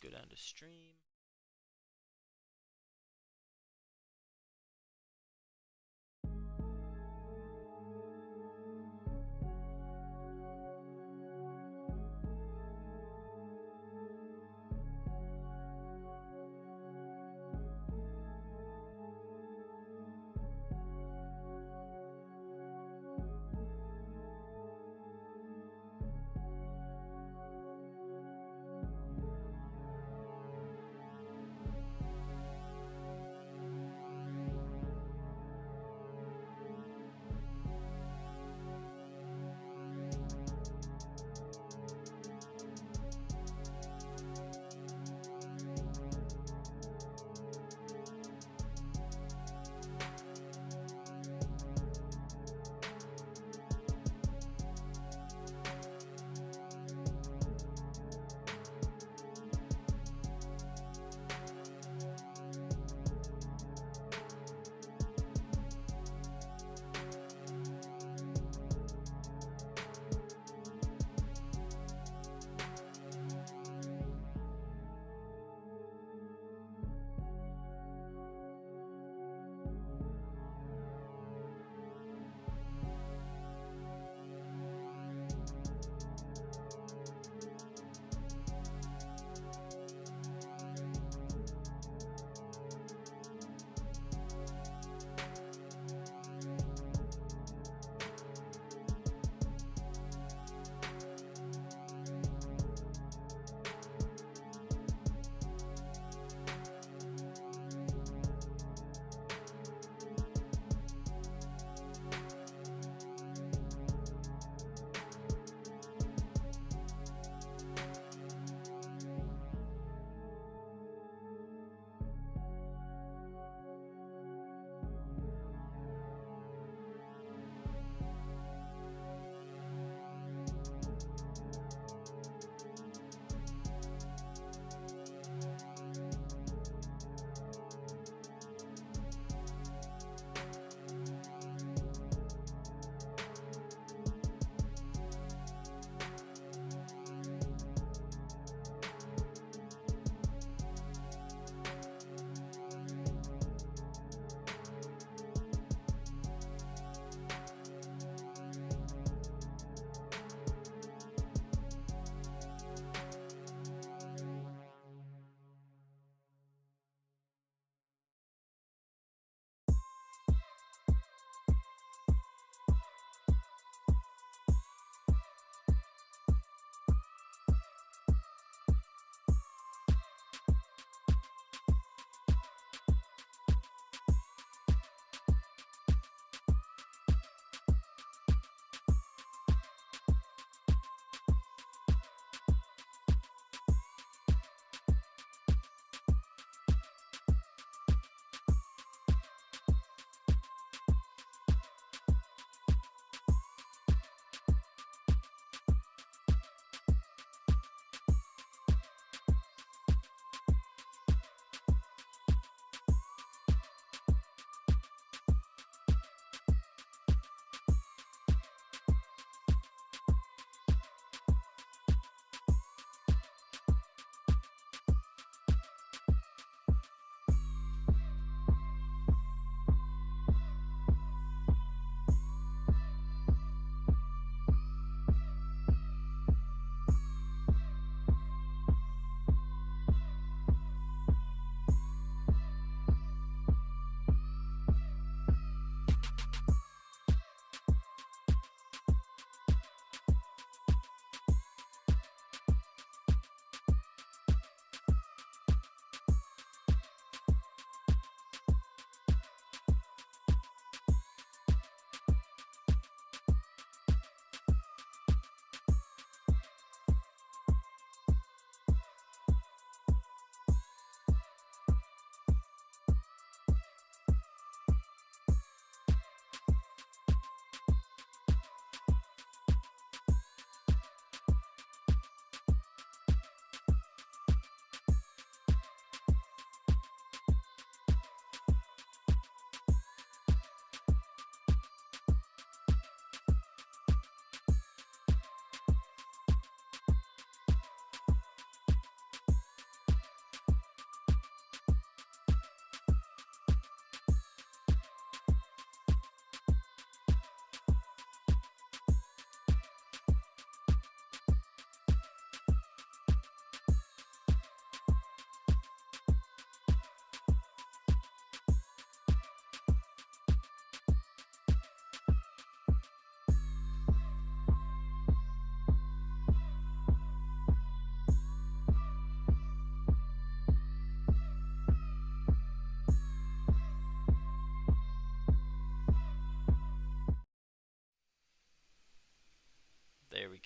go down to stream.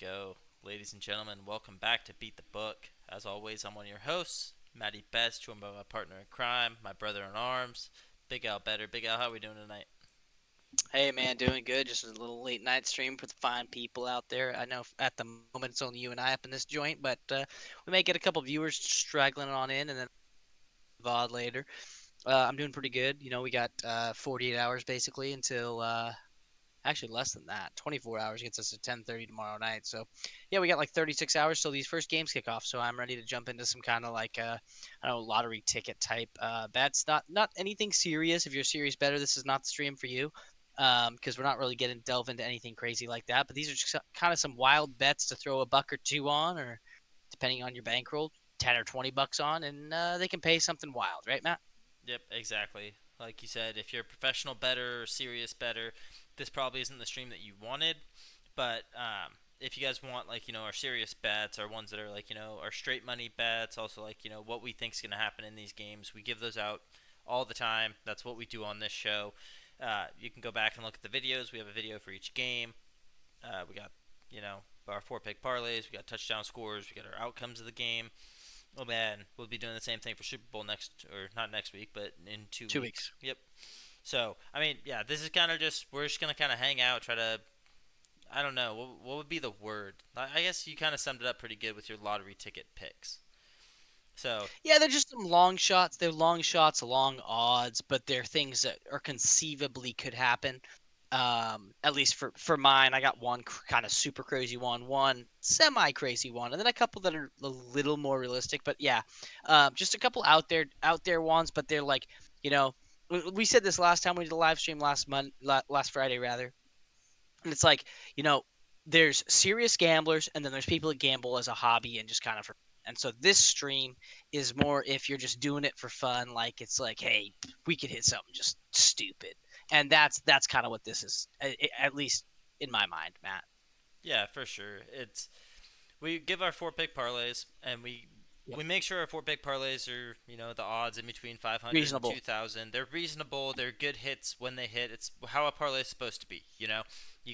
go. Ladies and gentlemen, welcome back to Beat the Book. As always, I'm one of your hosts, Matty Best, joined by my partner in crime, my brother in arms, Big Al Better. Big Al, how are we doing tonight? Hey man, doing good. Just a little late night stream for the fine people out there. I know at the moment it's only you and I up in this joint, but we may get a couple viewers straggling on in, and then VOD later. I'm doing pretty good. We got 48 hours basically until actually less than that. 24 hours gets us to 10:30 tomorrow night. So yeah, we got like 36 hours till these first games kick off. So I'm ready to jump into some kind of like I don't know, lottery ticket type bets. Not anything serious. If you're a serious better, this is not the stream for you. Because we're not really getting delve into anything crazy like that. But these are just kind of some wild bets to throw a buck or two on, or depending on your bankroll, 10 or 20 bucks on, and they can pay something wild, right, Matt? Yep, exactly. Like you said, if you're a professional better or serious better, this probably isn't the stream that you wanted. But if you guys want, like, our serious bets, our ones that are, like, our straight money bets, also, like, what we think is going to happen in these games, we give those out all the time. That's what we do on this show. You can go back and look at the videos. We have a video for each game. We got, our four pick parlays. We got touchdown scores. We got our outcomes of the game. Oh man, we'll be doing the same thing for Super Bowl next, or not next week, but in 2 weeks. 2 weeks. Yep. So, I mean, yeah, this is kind of just, we're just going to kind of hang out, try to, I don't know, what would be the word? I guess you kind of summed it up pretty good with your lottery ticket picks. So, Yeah, they're just some long shots. They're long shots, long odds, but they're things that are conceivably could happen. At least for mine, I got one kind of super crazy one semi crazy one, and then a couple that are a little more realistic. But yeah, just a couple out there ones. But they're like, you know, we said this last time we did a live stream last Friday rather, and it's like, you know, there's serious gamblers, and then there's people that gamble as a hobby and just kind of. And so this stream is more if you're just doing it for fun, like it's like, hey, we could hit something just stupid, and that's kind of what this is, at least in my mind, Matt. yeah, for sure. We give our four pick parlays, and Yep. we make sure our four pick parlays are, the odds in between 500 and Reasonable. 2,000. They're reasonable. They're good hits when they hit. It's how a parlay is supposed to be. You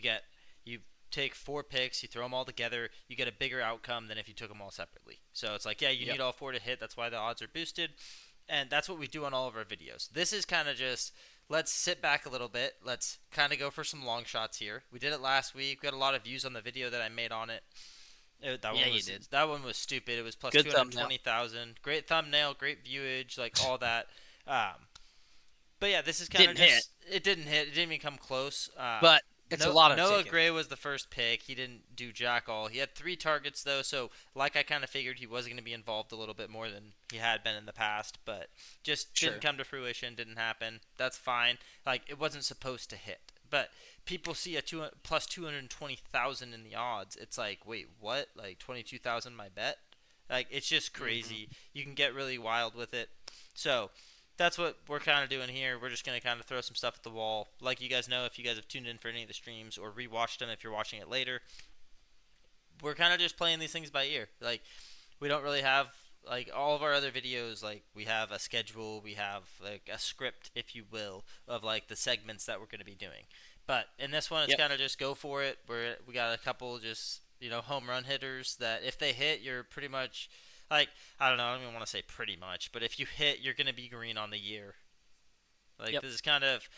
get you take four picks, you throw them all together, you get a bigger outcome than if you took them all separately. So it's like, yeah, you Yep. need all four to hit. That's why the odds are boosted, and that's what we do on all of our videos. This is kind of just, let's sit back a little bit. Let's kind of go for some long shots here. We did it last week. We got a lot of views on the video that I made on it. Yeah, you did. That one was stupid. It was plus Good two hundred thumbnail. twenty thousand. Great thumbnail, great viewage, like all that. Um, but yeah, this is kind of Didn't hit, just, it didn't hit. It didn't even come close. but it's a No, lot of Noah ticket. Gray was the first pick. He didn't do jack all. He had three targets though, so like I kind of figured he was going to be involved a little bit more than he had been in the past, but just didn't Sure. come to fruition. Didn't happen. That's fine. Like it wasn't supposed to hit, but people see a plus 220,000 in the odds. It's like, wait, what? Like 22,000 my bet? Like it's just Hmm. crazy. You can get really wild with it. So that's what we're kind of doing here. We're just going to kind of throw some stuff at the wall. Like you guys know, if you guys have tuned in for any of the streams or rewatched them if you're watching it later, we're kind of just playing these things by ear. Like, we don't really have, like, all of our other videos, like, we have a schedule, we have, like, a script, if you will, of, like, the segments that we're going to be doing. But in this one, it's Yep. kind of just go for it. We got a couple just, home run hitters that if they hit, you're pretty much, like, I don't know, I don't even want to say pretty much, but if you hit, you're going to be green on the year. Like, Yep. this is kind of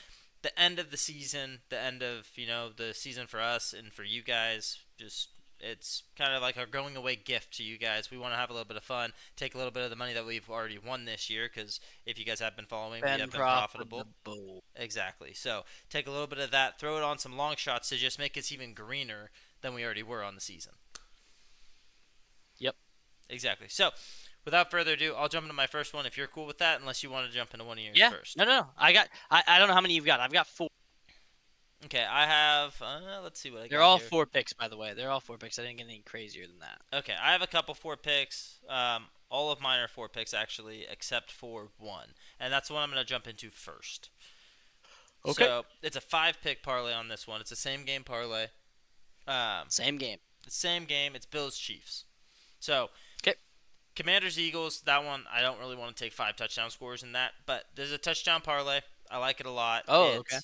the end of the season, the end of, the season for us and for you guys. Just, it's kind of like our going away gift to you guys. We want to have a little bit of fun, take a little bit of the money that we've already won this year, because if you guys have been following, we Ben have been profitable. profitable. Exactly. So take a little bit of that, throw it on some long shots to just make us even greener than we already were on the season. Yep. Exactly. So without further ado, I'll jump into my first one if you're cool with that, unless you want to jump into one of yours Yeah. first. No, no, no. I don't know how many you've got. I've got four. Okay, I have. Let's see what I They're got all here. four picks, by the way. They're all four picks. I didn't get any crazier than that. Okay, I have a couple four picks. All of mine are four picks actually, except for one, and that's the one I'm going to jump into first. Okay. So it's a five pick parlay on this one. It's the same game parlay. Um, Same game. the same game. It's Bills Chiefs. So Okay. Commanders Eagles. That one I don't really want to take five touchdown scores in that, but there's a touchdown parlay. I like it a lot. Oh, okay.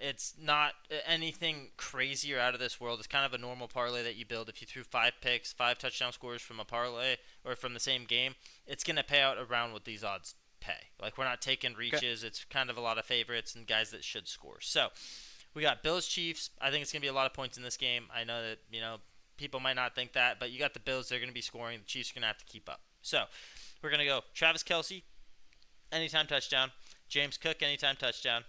It's not anything crazy or out of this world. It's kind of a normal parlay that you build. If you threw 5 picks, 5 touchdown scores from a parlay or from the same game, it's gonna pay out around what these odds pay. Like we're not taking Okay. reaches. It's kind of a lot of favorites and guys that should score. So we got Bills Chiefs. I think it's gonna be a lot of points in this game. I know that people might not think that, but you got the Bills. They're gonna be scoring. The Chiefs are gonna have to keep up. So we're gonna go Travis Kelsey, anytime touchdown. James Cook, anytime touchdown.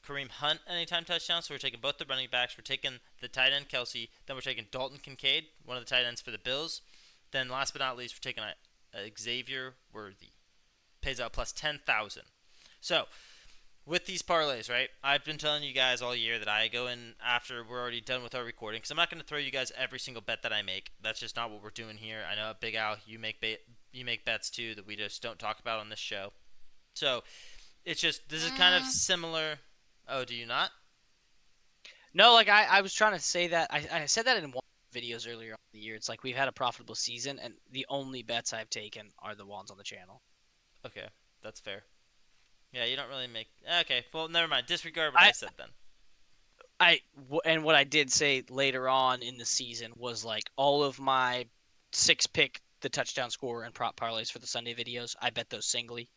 Kareem Hunt, anytime touchdown. So we're taking both the running backs. We're taking the tight end Kelsey. Then we're taking Dalton Kincaid, one of the tight ends for the Bills. Then last but not least, we're taking Xavier Worthy. Pays out plus 10,000. So with these parlays, right? I've been telling you guys all year that I go in after we're already done with our recording because I'm not going to throw you guys every single bet that I make. That's just not what we're doing here. I know Big Al, you make bets too that we just don't talk about on this show. So it's just this is kind of similar. Oh, do you not? No, like I was trying to say that I said that in one of the videos earlier on in the year. It's like we've had a profitable season, and the only bets I've taken are the ones on the channel. Okay, that's fair. Yeah, you don't really make. Okay, well, never mind. Disregard what I I said then. and what I did say later on in the season was like all of my 6 pick the touchdown score and prop parlays for the Sunday videos. I bet those singly,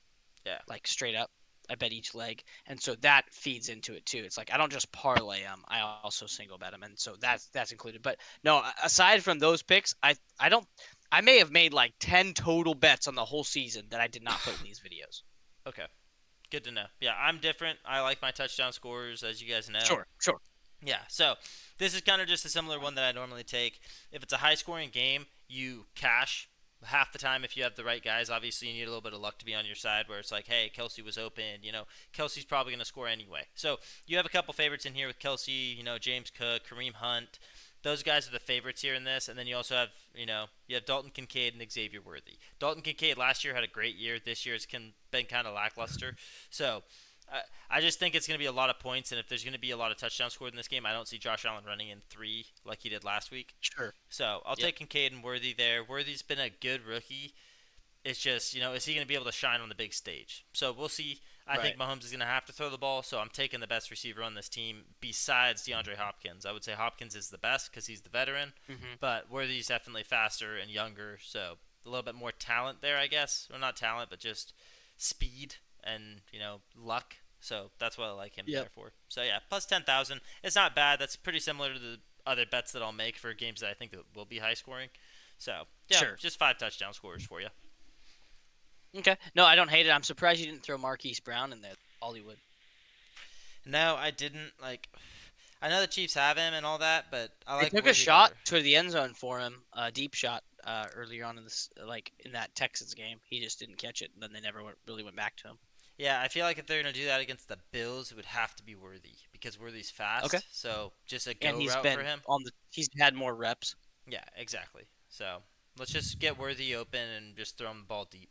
Yeah. like straight up. I bet each leg, and so that feeds into it too. It's like I don't just parlay them; I also single bet them, and so that's included. But no, aside from those picks, I don't. I may have made like 10 total bets on the whole season that I did not put in these videos. Okay. Good to know. Yeah, I'm different. I like my touchdown scores, as you guys know. Sure, sure. Yeah, so this is kind of just a similar one that I normally take. If it's a high scoring game, you cash half the time if you have the right guys. Obviously, you need a little bit of luck to be on your side where it's like, hey, Kelsey was open. Kelsey's probably going to score anyway. So you have a couple favorites in here with Kelsey, James Cook, Kareem Hunt. Those guys are the favorites here in this. And then you also have, you have Dalton Kincaid and Xavier Worthy. Dalton Kincaid last year had a great year. This year it's been kind of lackluster. So I just think it's going to be a lot of points, and if there's going to be a lot of touchdowns scored in this game, I don't see Josh Allen running in 3 like he did last week. Sure. So I'll Yep. take Kincaid and Worthy there. Worthy's been a good rookie. It's just, is he going to be able to shine on the big stage? So we'll see. I Right. think Mahomes is going to have to throw the ball, so I'm taking the best receiver on this team besides DeAndre Hopkins. I would say Hopkins is the best because he's the veteran, Mm-hmm. but Worthy's definitely faster and younger, so a little bit more talent there, I guess. Well, not talent, but just speed and, luck. So that's what I like him Yep. there for. So yeah, plus 10,000. It's not bad. That's pretty similar to the other bets that I'll make for games that I think that will be high scoring. So yeah, Sure. just 5 touchdown scores for you. Okay. No, I don't hate it. I'm surprised you didn't throw Marquise Brown in there. Hollywood. No, I didn't like. I know the Chiefs have him and all that, but I They like took a Worthy shot better. to the end zone for him, a deep shot earlier on in this, like in that Texans game. He just didn't catch it, and then they never really went back to him. Yeah, I feel like if they're gonna do that against the Bills, it would have to be Worthy because Worthy's Okay. fast. So just a And go route for him. he's had more reps. Yeah, exactly. So let's just get Worthy open and just throw him the ball deep.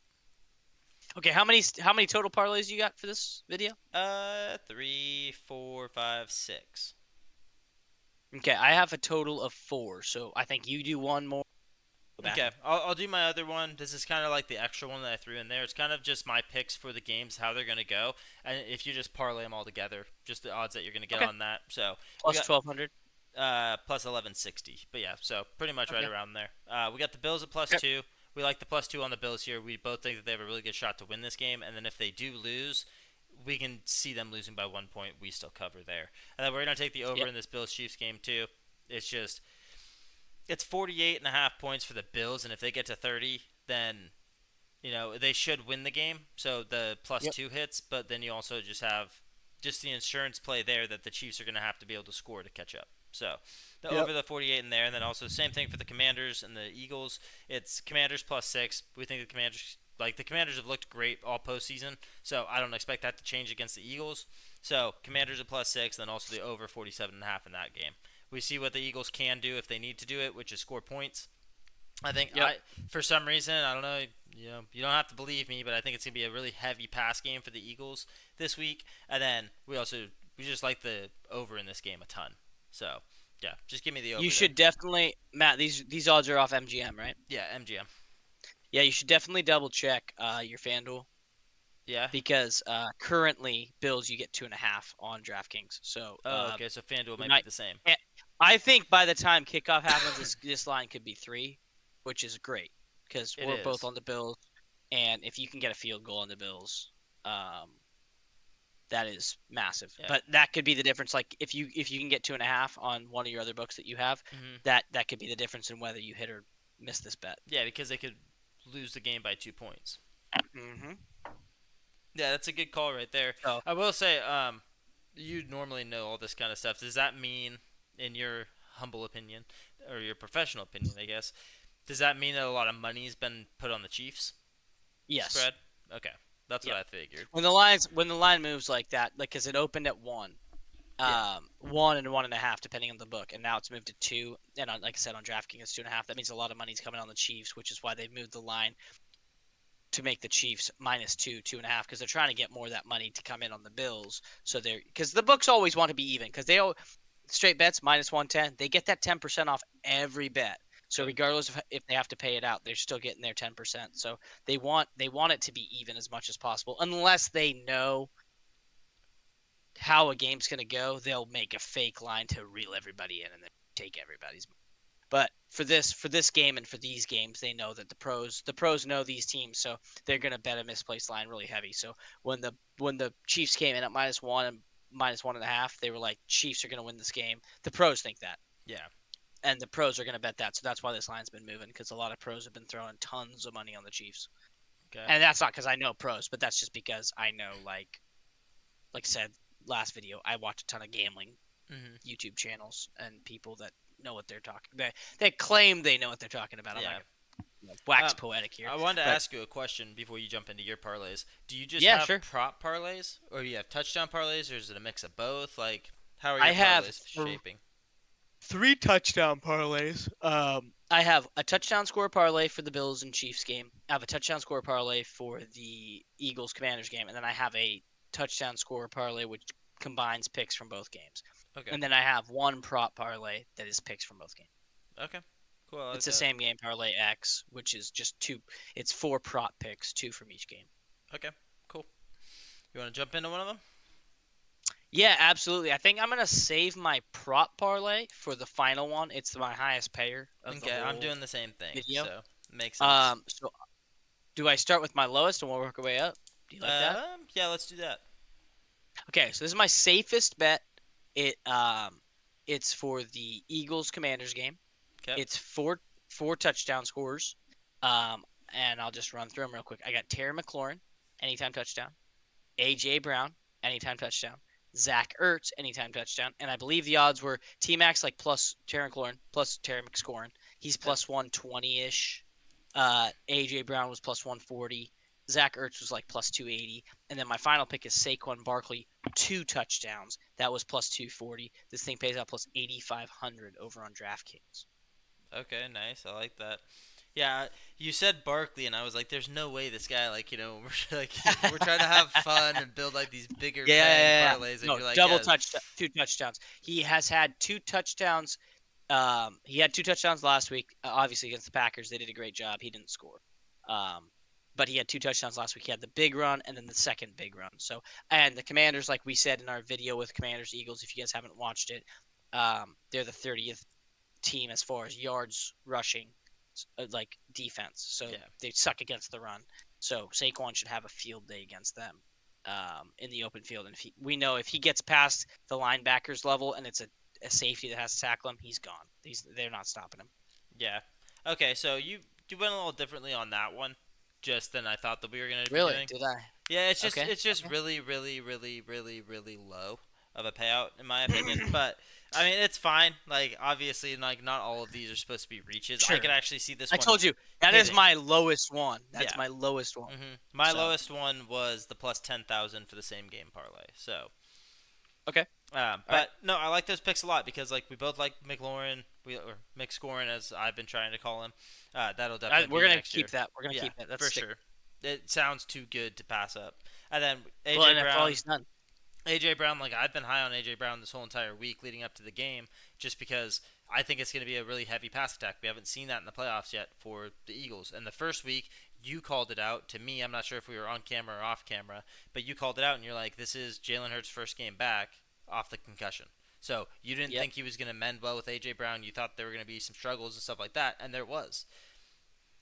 Okay, how many total parlays you got for this video? 3, 4, 5, 6. Okay, I have a total of 4, so I think you do one more. Go back. Okay, I'll do my other one. This is kind of like the extra one that I threw in there. It's kind of just my picks for the games, how they're gonna go, and if you just parlay them all together, just the odds that you're gonna get Okay. on that. So we Plus got 1200. plus 1160. But yeah, so pretty much right Okay. around there. We got the Bills at plus Okay. 2. We like the plus 2 on the Bills here. We both think that they have a really good shot to win this game, and then if they do lose, we can see them losing by 1 point. We still cover there, and then we're gonna take the over Yep. in this Bills Chiefs game too. It's just it's 48.5 points for the Bills, and if they get to 30, then they should win the game. So the plus Yep. 2 hits, but then you also just have just the insurance play there that the Chiefs are going to have to be able to score to catch up. So the Yep. over the 48 in there, and then also same thing for the Commanders and the Eagles. It's Commanders plus 6. We think the Commanders have looked great all postseason, so I don't expect that to change against the Eagles. So Commanders at plus 6, then also the over 47.5 in that game. We see what the Eagles can do if they need to do it, which is score points. I think Yep. for some reason, I don't know, you don't have to believe me, but I think it's gonna be a really heavy pass game for the Eagles this week. And then we just like the over in this game a ton. So yeah, just give me the over You there. should definitely, Matt. These odds are off MGM, right? Yeah, MGM. Yeah, you should definitely double check your FanDuel. Yeah. because currently Bills you get 2.5 on DraftKings. So Oh, okay. So FanDuel you might be might. the same. eh, I think by the time kickoff happens, this line could be 3, which is great because It we're both is. on the Bills, and if you can get a field goal on the Bills, um, that is massive. Yeah. But that could be the difference. Like if you can get 2.5 on one of your other books that you have, Hmm. that could be the difference in whether you hit or miss this bet. Yeah, because they could lose the game by 2 points. Hmm. Yeah, that's a good call right there. So I will say, you normally know all this kind of stuff. Does that mean, in your humble opinion, or your professional opinion, I guess, does that mean that a lot of money's been put on the Chiefs yes, spread? Okay, that's what yep. I figured. When the line moves like that, like because it opened at 1, Yeah. 1 and 1.5 depending on the book, and now it's moved to 2. And like I said, on DraftKings it's 2.5. That means a lot of money's coming on the Chiefs, which is why they've moved the line to make the Chiefs -2, 2.5, because they're trying to get more of that money to come in on the Bills. So they're because the books always want to be even because they all straight bets -110. They get that 10% off every bet. So Good. regardless of if they have to pay it out, they're still getting their 10%. So they want it to be even as much as possible, unless they know how a game's going to go. They'll make a fake line to reel everybody in and then take everybody's money. But for this game and for these games, they know that the pros know these teams, so they're gonna bet a misplaced line really heavy. So when the Chiefs came in at -1 and -1.5, they were like, Chiefs are gonna win this game. The pros think that, Yeah. and the pros are gonna bet that. So that's why this line's been moving, because a lot of pros have been throwing tons of money on the Chiefs. Okay. And that's not because I know pros, but that's just because I know, like I said last video, I watch a ton of gambling Mhm. YouTube channels and people that know what they're talking about. They claim they know what they're talking about. I'm not Yeah. gonna wax Um, poetic here, I wanted to but ask you a question before you jump into your parlays. Do you just yeah, have sure. prop parlays, or do you have touchdown parlays, or is it a mix of both? Like, how are I your have parlays shaping? 3 touchdown parlays. I have a touchdown score parlay for the Bills and Chiefs game. I have a touchdown score parlay for the Eagles Commanders game, and then I have a touchdown score parlay which combines picks from both games. Okay. And then I have one prop parlay that is picks from both games. Okay. Cool. I like It's the that. same game parlay X, which is just two. It's 4 prop picks, 2 from each game. Okay. Cool. You want to jump into one of them? Yeah, absolutely. I think I'm gonna save my prop parlay for the final one. It's my highest payer of the Okay. I'm whole doing the same thing, video. so makes sense. So do I start with my lowest and we'll work our way up? Do you like that? Yeah. Let's do that. Okay, so this is my safest bet. It it's for the Eagles Commanders game. Okay. It's four touchdown scores. Um, and I'll just run through them real quick. I got Terry McLaurin, anytime touchdown. AJ Brown, anytime touchdown. Zach Ertz, anytime touchdown. And I believe the odds were T Max like plus Terry McLaurin, plus Terry McScorin. He's Yep. plus 120 ish. AJ Brown was plus 140. Zach Ertz was like plus 280. And then my final pick is Saquon Barkley, 2 touchdowns. That was plus 240. This thing pays out plus 8,500 over on DraftKings. Okay. Nice. I like that. Yeah. You said Barkley, and I was like, "There's no way this guy, like, we're like, we're trying to have fun and build like these bigger Yeah, paying yeah, yeah. parlays," and No, you're like, double "Yeah, touch, 2 touchdowns. He has had 2 touchdowns. He had 2 touchdowns last week. Obviously against the Packers, they did a great job. He didn't score, um, but he had 2 touchdowns last week. He had the big run and then the second big run. So, and the Commanders, like we said in our video with Commanders Eagles, if you guys haven't watched it, they're the 30th team as far as yards rushing, like defense. So yeah, they suck against the run. So Saquon should have a field day against them in the open field. And we know if he gets past the linebackers level and it's a safety that has to tackle him, he's gone. They're not stopping him. yeah." Okay, so you went a little differently on that one, just than I thought that we were gonna be Really? doing. Did I? Yeah, Okay. it's just Okay. really, really, really, really, really low of a payout in my opinion. But I mean, it's fine. Like, obviously, like, not all of these are supposed to be reaches. I could Sure. actually see this I one told you that is hitting. my lowest one. That's Yeah. my lowest one. My So lowest one was the plus 10,000 for the same game parlay. So, okay. All right. but no, I like those picks a lot because like we both like McLaurin, or McScorin as I've been trying to call him. That'll definitely We're be gonna next year. keep that. We're gonna Yeah, keep that. That's for stick. sure. It sounds too good to pass up. And then Well, AJ and that's all Brown. he's done. AJ Brown, like I've been high on AJ Brown this whole entire week leading up to the game, just because I think it's going to be a really heavy pass attack. We haven't seen that in the playoffs yet for the Eagles. And the first week, you called it out to me. I'm not sure if we were on camera or off camera, but you called it out and you're like, this is Jalen Hurts' first game back off the concussion. So you didn't Yep. think he was going to mend well with A.J. Brown. You thought there were going to be some struggles and stuff like that, and there was.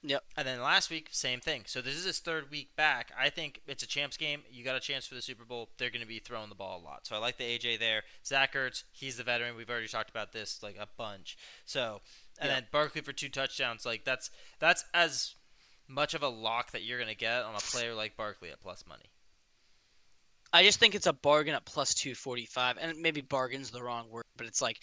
Yep. And then last week, same thing. So this is his third week back. I think it's a champs game. You got a chance for the Super Bowl. They're going to be throwing the ball a lot. So I like the AJ there. Zach Ertz, he's the veteran. We've already talked about this like a bunch. So and Yep. then Barkley for 2 touchdowns. Like that's as much of a lock that you're going to get on a player like Barkley at plus money. I just think it's a bargain at plus 245, and maybe bargain's the wrong word, but it's like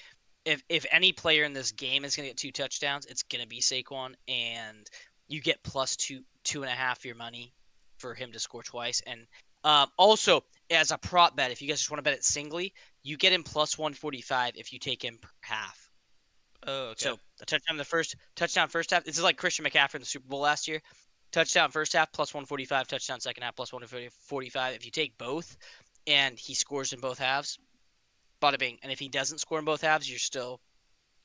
if any player in this game is going to get 2 touchdowns, it's going to be Saquon, and you get plus 2.5 your money for him to score twice. And also, as a prop bet, if you guys just want to bet it singly, you get him plus 145 if you take him per half. Oh, okay. So a touchdown first half. This is like Christian McCaffrey in the Super Bowl last year. Touchdown first half plus 145. Touchdown second half plus 145. If you take both, and he scores in both halves, bada bing. And if he doesn't score in both halves, you're still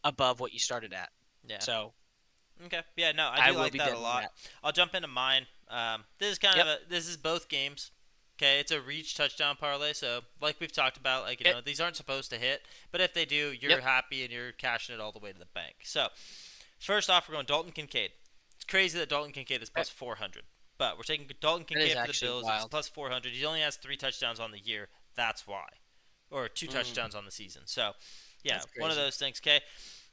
above what you started at. Yeah. So Okay. Yeah, no, I I do will like be that a betting lot. that. I'll jump into mine. This is kind Yep. of this is both games. Okay, it's a reach touchdown parlay, so like we've talked about, like Yep. these aren't supposed to hit, but if they do, you're Yep. happy and you're cashing it all the way to the bank. So, first off, we're going Dalton Kincaid. It's crazy that Dalton Kincaid is plus 400, but we're taking Dalton That is Kincaid for the actually Bills. He's wild. plus 400. He only has 3 touchdowns on the year. That's why, or two Mm, touchdowns on the season. So, yeah, that's one of crazy. those things. Okay.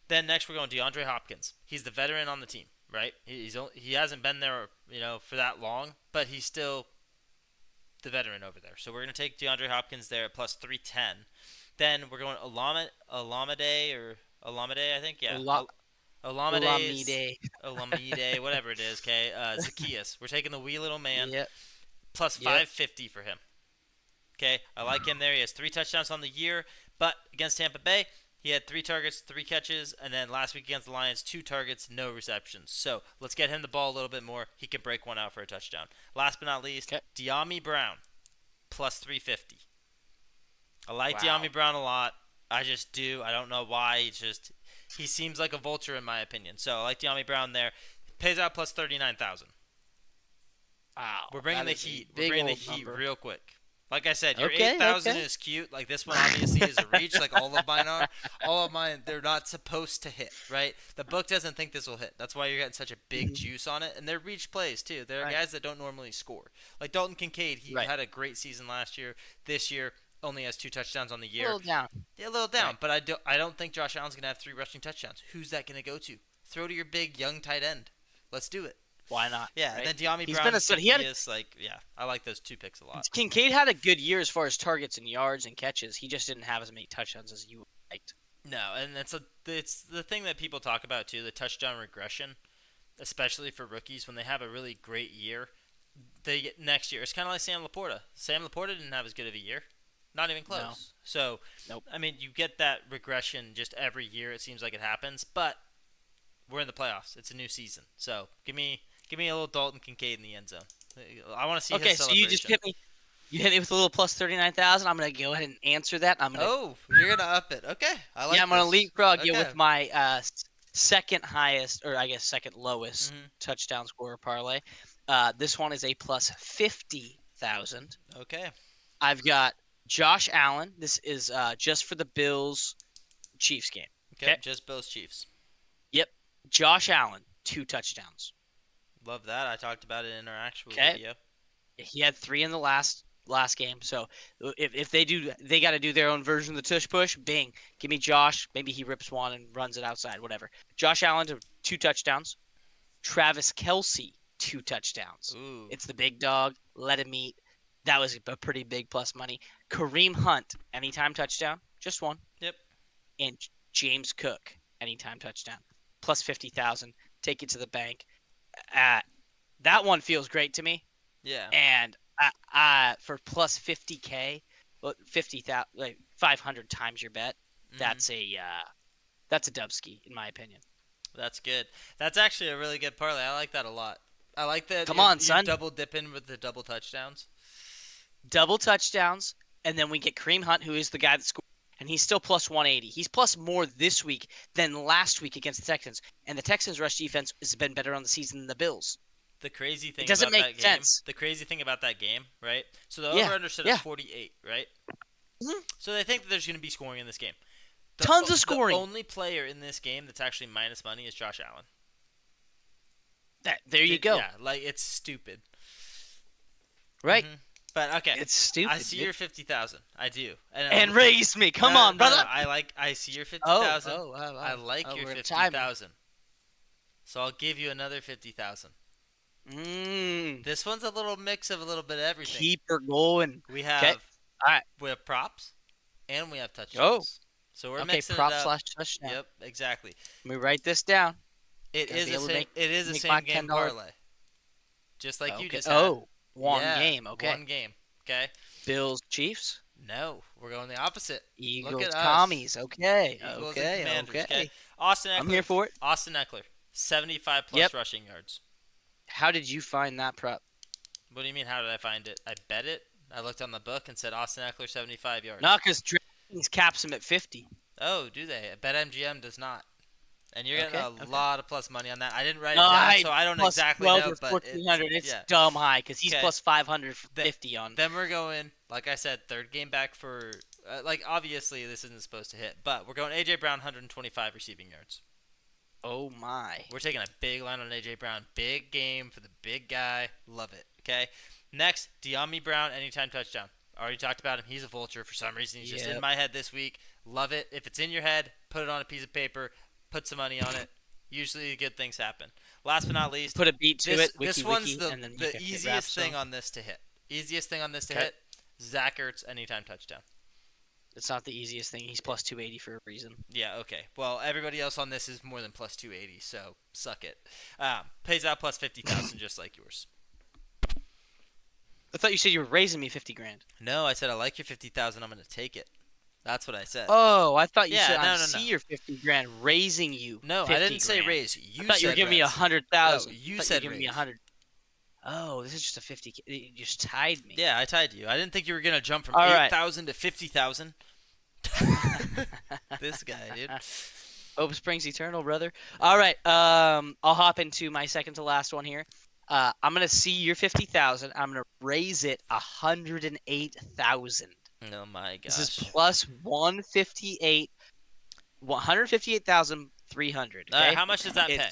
Then next we're going DeAndre Hopkins. He's the veteran on the team, right? He hasn't been there, for that long, but he's still the veteran over there. So we're gonna take DeAndre Hopkins there at plus 310. Then we're going Olamide or Olamide, I think. Yeah, Ola- Olamide is Olamide. Olamide, whatever it is. Okay, Zacchaeus. We're taking the wee little man Yep. plus Yep. 550 for him. Okay, I like him there. He has 3 touchdowns on the year, but against Tampa Bay, he had 3 targets, 3 catches, and then last week against the Lions, 2 targets, no receptions. So let's get him the ball a little bit more. He can break one out for a touchdown. Last but not least, Okay. De'Ami Brown plus 350. I like Wow. De'Ami Brown a lot. I just do. I don't know why. He seems like a vulture in my opinion. So I like De'Ami Brown there. Pays out plus 39,000. Wow. We're bringing That the is a heat. We're big bringing the old heat number. real quick. Like I said, your Okay. 8,000 Okay. is cute. Like this one obviously is a reach. Like all of mine are. All of mine, they're not supposed to hit, right? The book doesn't think this will hit. That's why you're getting such a big juice on it. And they're reach plays too. They're Right. guys that don't normally score. Like Dalton Kincaid, he Right. had a great season last year. This year only has 2 touchdowns on the A year. little down. Yeah, a little down, Right. but I don't think Josh Allen's gonna have 3 rushing touchdowns. Who's that gonna go to? Throw to your big young tight end. Let's do it. Why not? Yeah, Right? and then De'Ami He's Brown, been a stud. He had Zacchaeus, I like those 2 picks a lot. Kincaid had a good year as far as targets and yards and catches. He just didn't have as many touchdowns as you liked. No, and it's the thing that people talk about too, the touchdown regression, especially for rookies when they have a really great year. They get next year. It's kind of like Sam Laporta. Sam Laporta didn't have as good of a year, not even close. No. So, Nope. I mean, you get that regression just every year. It seems like it happens, but we're in the playoffs. It's a new season, so give me a little Dalton Kincaid in the end zone. I want to see Okay, his so celebration. you just hit me. You hit me with a little plus 39,000. I'm gonna go ahead and answer that. Oh, you're gonna up it. Okay, I like. Yeah, I'm gonna this. leapfrog you Okay. with my second highest, or I guess second lowest Mhm. touchdown scorer parlay. This one is a plus 50,000. Okay. I've got Josh Allen. This is just for the Bills Chiefs game. Okay. Okay. Just Bills Chiefs. Yep, Josh Allen, 2 touchdowns. Love that. I talked about it in our actual Okay. video. He had 3 in the last game. So if they got to do their own version of the tush push. Bing, give me Josh. Maybe he rips one and runs it outside. Whatever. Josh Allen to 2 touchdowns. Travis Kelsey 2 touchdowns. Ooh. It's the big dog. Let him eat. That was a pretty big plus money. Kareem Hunt anytime touchdown, just one. Yep. And James Cook anytime touchdown, plus 50,000. Take it to the bank. That one feels great to me. Yeah. And for plus 50K, 50,000, like 500 times your bet, Mhm. that's a dubski in my opinion. That's good. That's actually a really good parlay. I like that a lot. I like that. Come on, you son. double dip in with the double touchdowns. Double touchdowns, and then we get Kareem Hunt, who is the guy that scored. and he's still plus 180. He's plus more this week than last week against the Texans, and the Texans' rush defense has been better on the season than the Bills. The crazy It thing doesn't about make that game, sense. right? So the Yeah, over/under set is yeah. 48, right? Mhm. So they think that there's going to be scoring in this game. Tons of The scoring. only player in this game that's actually minus money is Josh Allen. There you go. Yeah, like it's stupid. Right. But okay, It's I stupid, see dude. your 50,000. I do. And raised me. Come no, on, no, brother. no. I see your Oh, 50,000. oh, oh, I oh. like Oh, your we're gonna tie me. 50,000. So I'll give you another 50,000. Mmm. This one's a little mix of a little bit of everything. Keep her going. We Okay. have All right. we have props and we have Oh. touchdowns. So we're Okay. mixing it Prop up. slash touchdown. Yep, exactly. Let me write this down. It Gotta is be a able to same. It is a make my same game $10. parlay, just like you Okay. just had. Oh, one Yeah, game. Okay. one game. Okay. Bills, Chiefs, No, we're going the opposite. Look Eagles, at us. Commies. Okay. Eagles and Okay. Commanders. Okay. Okay. Austin I'm Eckler. here for it. Austin Eckler. 75 plus Yep. rushing yards. How did you find that prop? What do you mean? How did I find it? I bet it. I looked on the book and said Austin Eckler 75 yards. No, because DraftKings caps him at 50. Oh, do they? BetMGM does not. And you're getting Okay. a lot of plus money on that. I didn't write No, it down, so I don't plus exactly 12 know, or but 1400. It's yeah. dumb high because he's Okay. plus 500 for 50 on. Then we're going, like I said, third game back for, like, obviously this isn't supposed to hit, but we're going A.J. Brown, 125 receiving yards. Oh, my. We're taking a big line on A.J. Brown. Big game for the big guy. Love it. Okay. Next, De'Ami Brown, anytime touchdown. Already talked about him. He's a vulture for some reason. He's just in my head this week. Love it. If it's in your head, put it on a piece of paper. Put some money on it. Usually good things happen. Last but not least, Put a beat to it. this Wiki, one's wiki, and then the easiest thing on this to hit. Easiest thing on this to hit, Zach Ertz, anytime touchdown. It's not the easiest thing. He's plus 280 for a reason. Yeah, okay. Well, everybody else on this is more than plus 280, so suck it. Pays out plus 50,000 just like yours. I thought you said you were raising me 50 grand. No, I said I like your 50,000. I'm going to take it. That's what I said. Oh, I thought you Yeah, said no, I no, see no. your 50 grand raising you. No, 50 I didn't say grand. raise. You I thought you were said giving me raise. 100,000. No, you I thought said you were giving me raise. 100. Oh, this is just a 50. You just tied me. Yeah, I tied you. I didn't think you were going to jump from All right. 8,000 to 50,000. This guy, dude. Hope springs eternal, brother. All right. I'll hop into my second to last one here. I'm gonna see your 50,000. I'm gonna raise it 108,000. Oh my gosh. This is plus 158, 158,300. Okay? All right, how much does that It's pay?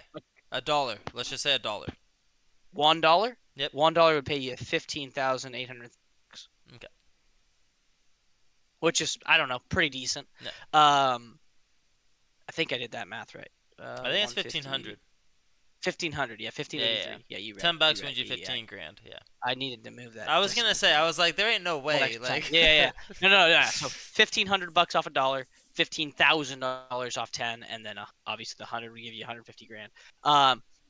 $1. Let's just say $1. $1. Yep. $1 would pay you 15,800. Okay. Which is, I don't know, pretty decent. No. I think I did that math right. I think it's 1,500. 1,500, yeah, 1,583. Yeah, you read. $10 you wins read, you 15 grand. Yeah. I needed to move that. I was gonna say, I was like, there ain't no way. extra time. Like, yeah. No. So $1,500 off $1, $15,000 off 10, and then obviously the 100 would give you 150 grand.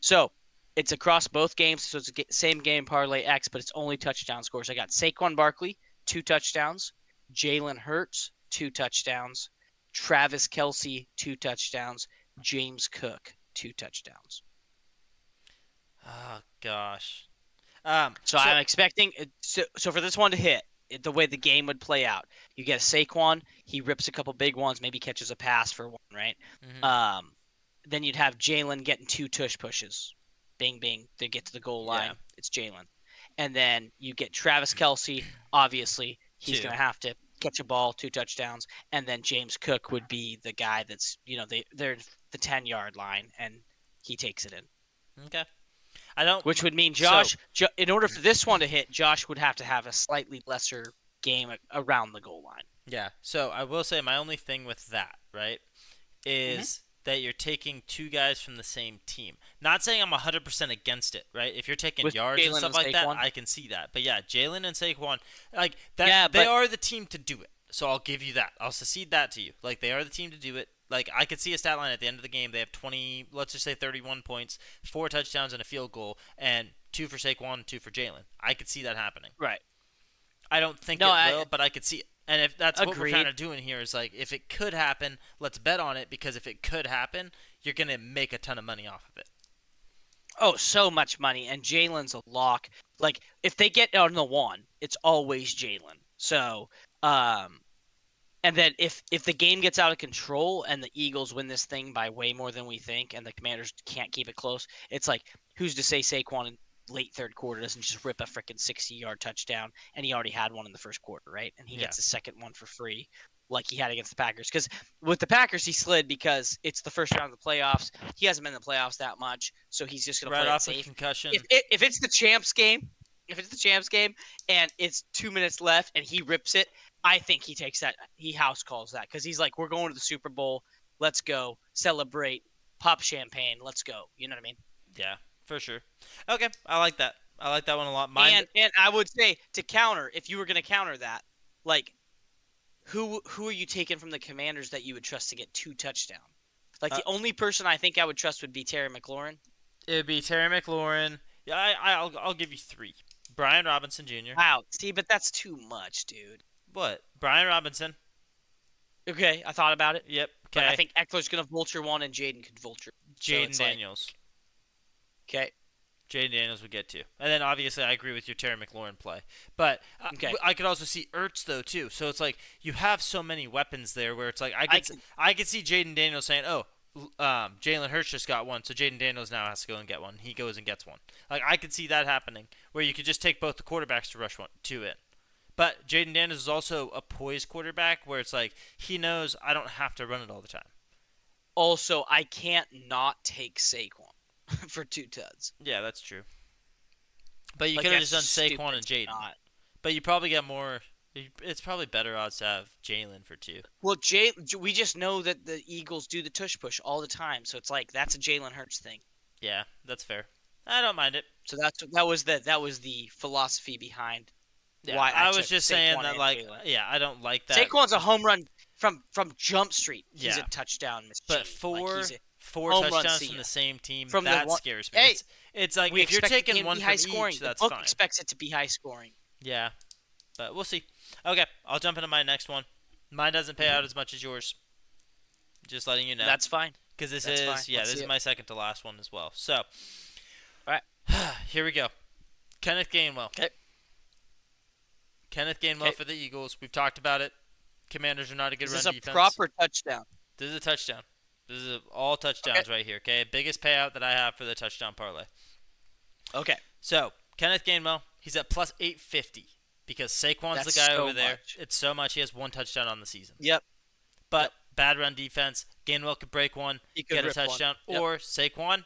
So it's across both games, so it's a same game parlay X, but it's only touchdown scores. I got Saquon Barkley 2 touchdowns, Jalen Hurts 2 touchdowns, Travis Kelce 2 touchdowns, James Cook 2 touchdowns. oh gosh. So I'm expecting so for this one to hit the way the game would play out. You get a Saquon, he rips a couple big ones, maybe catches a pass for one, right? Mhm. Then you'd have Jalen getting 2 tush pushes, bing bing. They get to the goal line. Yeah. It's Jalen, and then you get Travis Kelce. Obviously, he's 2. gonna have to catch a ball, 2 touchdowns, and then James Cook would be the guy that's they're the 10-yard line, and he takes it in. Okay. I don't. Which would mean Josh, in order for this one to hit, Josh would have to have a slightly lesser game around the goal line. Yeah. So I will say my only thing with that, right, is that you're taking 2 guys from the same team. Not saying I'm 100% against it, right? If you're taking With yards and Jalen stuff and like that, Saquon? I can see that. But yeah, Jalen and Saquon, like that, Yeah, they but- are the team to do it. So I'll give you that. I'll secede that to you. Like they are the team to do it. Like I could see a stat line at the end of the game. They have 20, let's just say 31 points, 4 touchdowns and a field goal, and 2 for Saquon, 2 for Jalen. I could see that happening. Right. I don't think No, it will, but I could see it. And if that's what we're Agreed. kind of doing here is like, if it could happen, let's bet on it, because if it could happen, you're going to make a ton of money off of it. Oh, so much money, and Jalen's a lock. Like if they get on the 1, it's always Jalen. So, And then if the game gets out of control and the Eagles win this thing by way more than we think, and the Commanders can't keep it close, it's like who's to say Saquon in late third quarter doesn't just rip a freaking 60-yard touchdown, and he already had one in the first quarter, right? And he Yeah. gets a second one for free, like he had against the Packers. Because with the Packers, he slid because it's the first round of the playoffs. He hasn't been in the playoffs that much, so he's just gonna Right play it off a safe. concussion. If it's the champs game, and it's 2 minutes left and he rips it, I think he takes that. He house calls that because he's like, we're going to the Super Bowl. Let's go celebrate, pop champagne. Let's go. You know what I mean? Yeah, for sure. Okay, I like that. I like that one a lot. Mine. And I would say to counter, if you were going to counter that, like who are you taking from the Commanders that you would trust to get 2 touchdowns? Like Uh, the only person I think I would trust would be Terry McLaurin. It'd be Terry McLaurin. Yeah, I'll give you 3. Brian Robinson Jr. Wow, see, but that's too much, dude. What? Brian Robinson. Okay, I thought about it, Yep. but I Okay. think Eckler's going to vulture one and Jaden could vulture. So Jaden it's like, Daniels. okay, Jaden Daniels would get 2. And then obviously I agree with your Terry McLaurin play. But okay. I could also see Ertz though too. So it's like you have so many weapons there where it's like I I could see Jaden Daniels saying, "Oh, Jalen Hurts just got one, so Jaden Daniels now has to go and get one." He goes and gets one. Like I could see that happening where you could just take both the quarterbacks to rush 2 in. But Jaden Daniels is also a poised quarterback where it's like he knows I don't have to run it all the time. Also, I can't not take Saquon for 2 tuds. Yeah, that's true. But you Like could have that's just done stupid Saquon and to Jaden. not. But you probably get more. It's probably better odds to have Jalen for 2. Well, we just know that the Eagles do the tush push all the time, so it's like that's a Jalen Hurts thing. Yeah, that's fair. I don't mind it. So that was the philosophy behind Yeah, why I I was took just saying Saquon that, and like, Jalen. yeah, I don't like that. Saquon's a home run from Jump Street. He's Yeah. a touchdown machine. But Like, four he's a four home run touchdowns see from ya. the same team, From the that one. scares me. Hey, It's like we if you're expect the taking game to one be from high scoring. each, The that's book fine. expects it to be high scoring. Yeah, but we'll see. Okay, I'll jump into my next one. Mine doesn't pay out as much as yours. Just letting you know. That's fine. Because this That's is, fine. yeah, Let's this see is it. my second to last one as well. So, Alright. here we go. Kenneth Gainwell. Okay. Kenneth Gainwell Okay. for the Eagles. We've talked about it. Commanders are not a good Is run this a defense. proper touchdown? This is a touchdown. This is all touchdowns right here, okay? Biggest payout that I have for the touchdown parlay. Okay. So, Kenneth Gainwell, he's at plus 850 because Saquon's That's the guy so over there. much. It's so much. He has 1 touchdown on the season. Yep. But bad run defense. Gainwell could break one, He could get a rip one. touchdown. Yep. Or Saquon,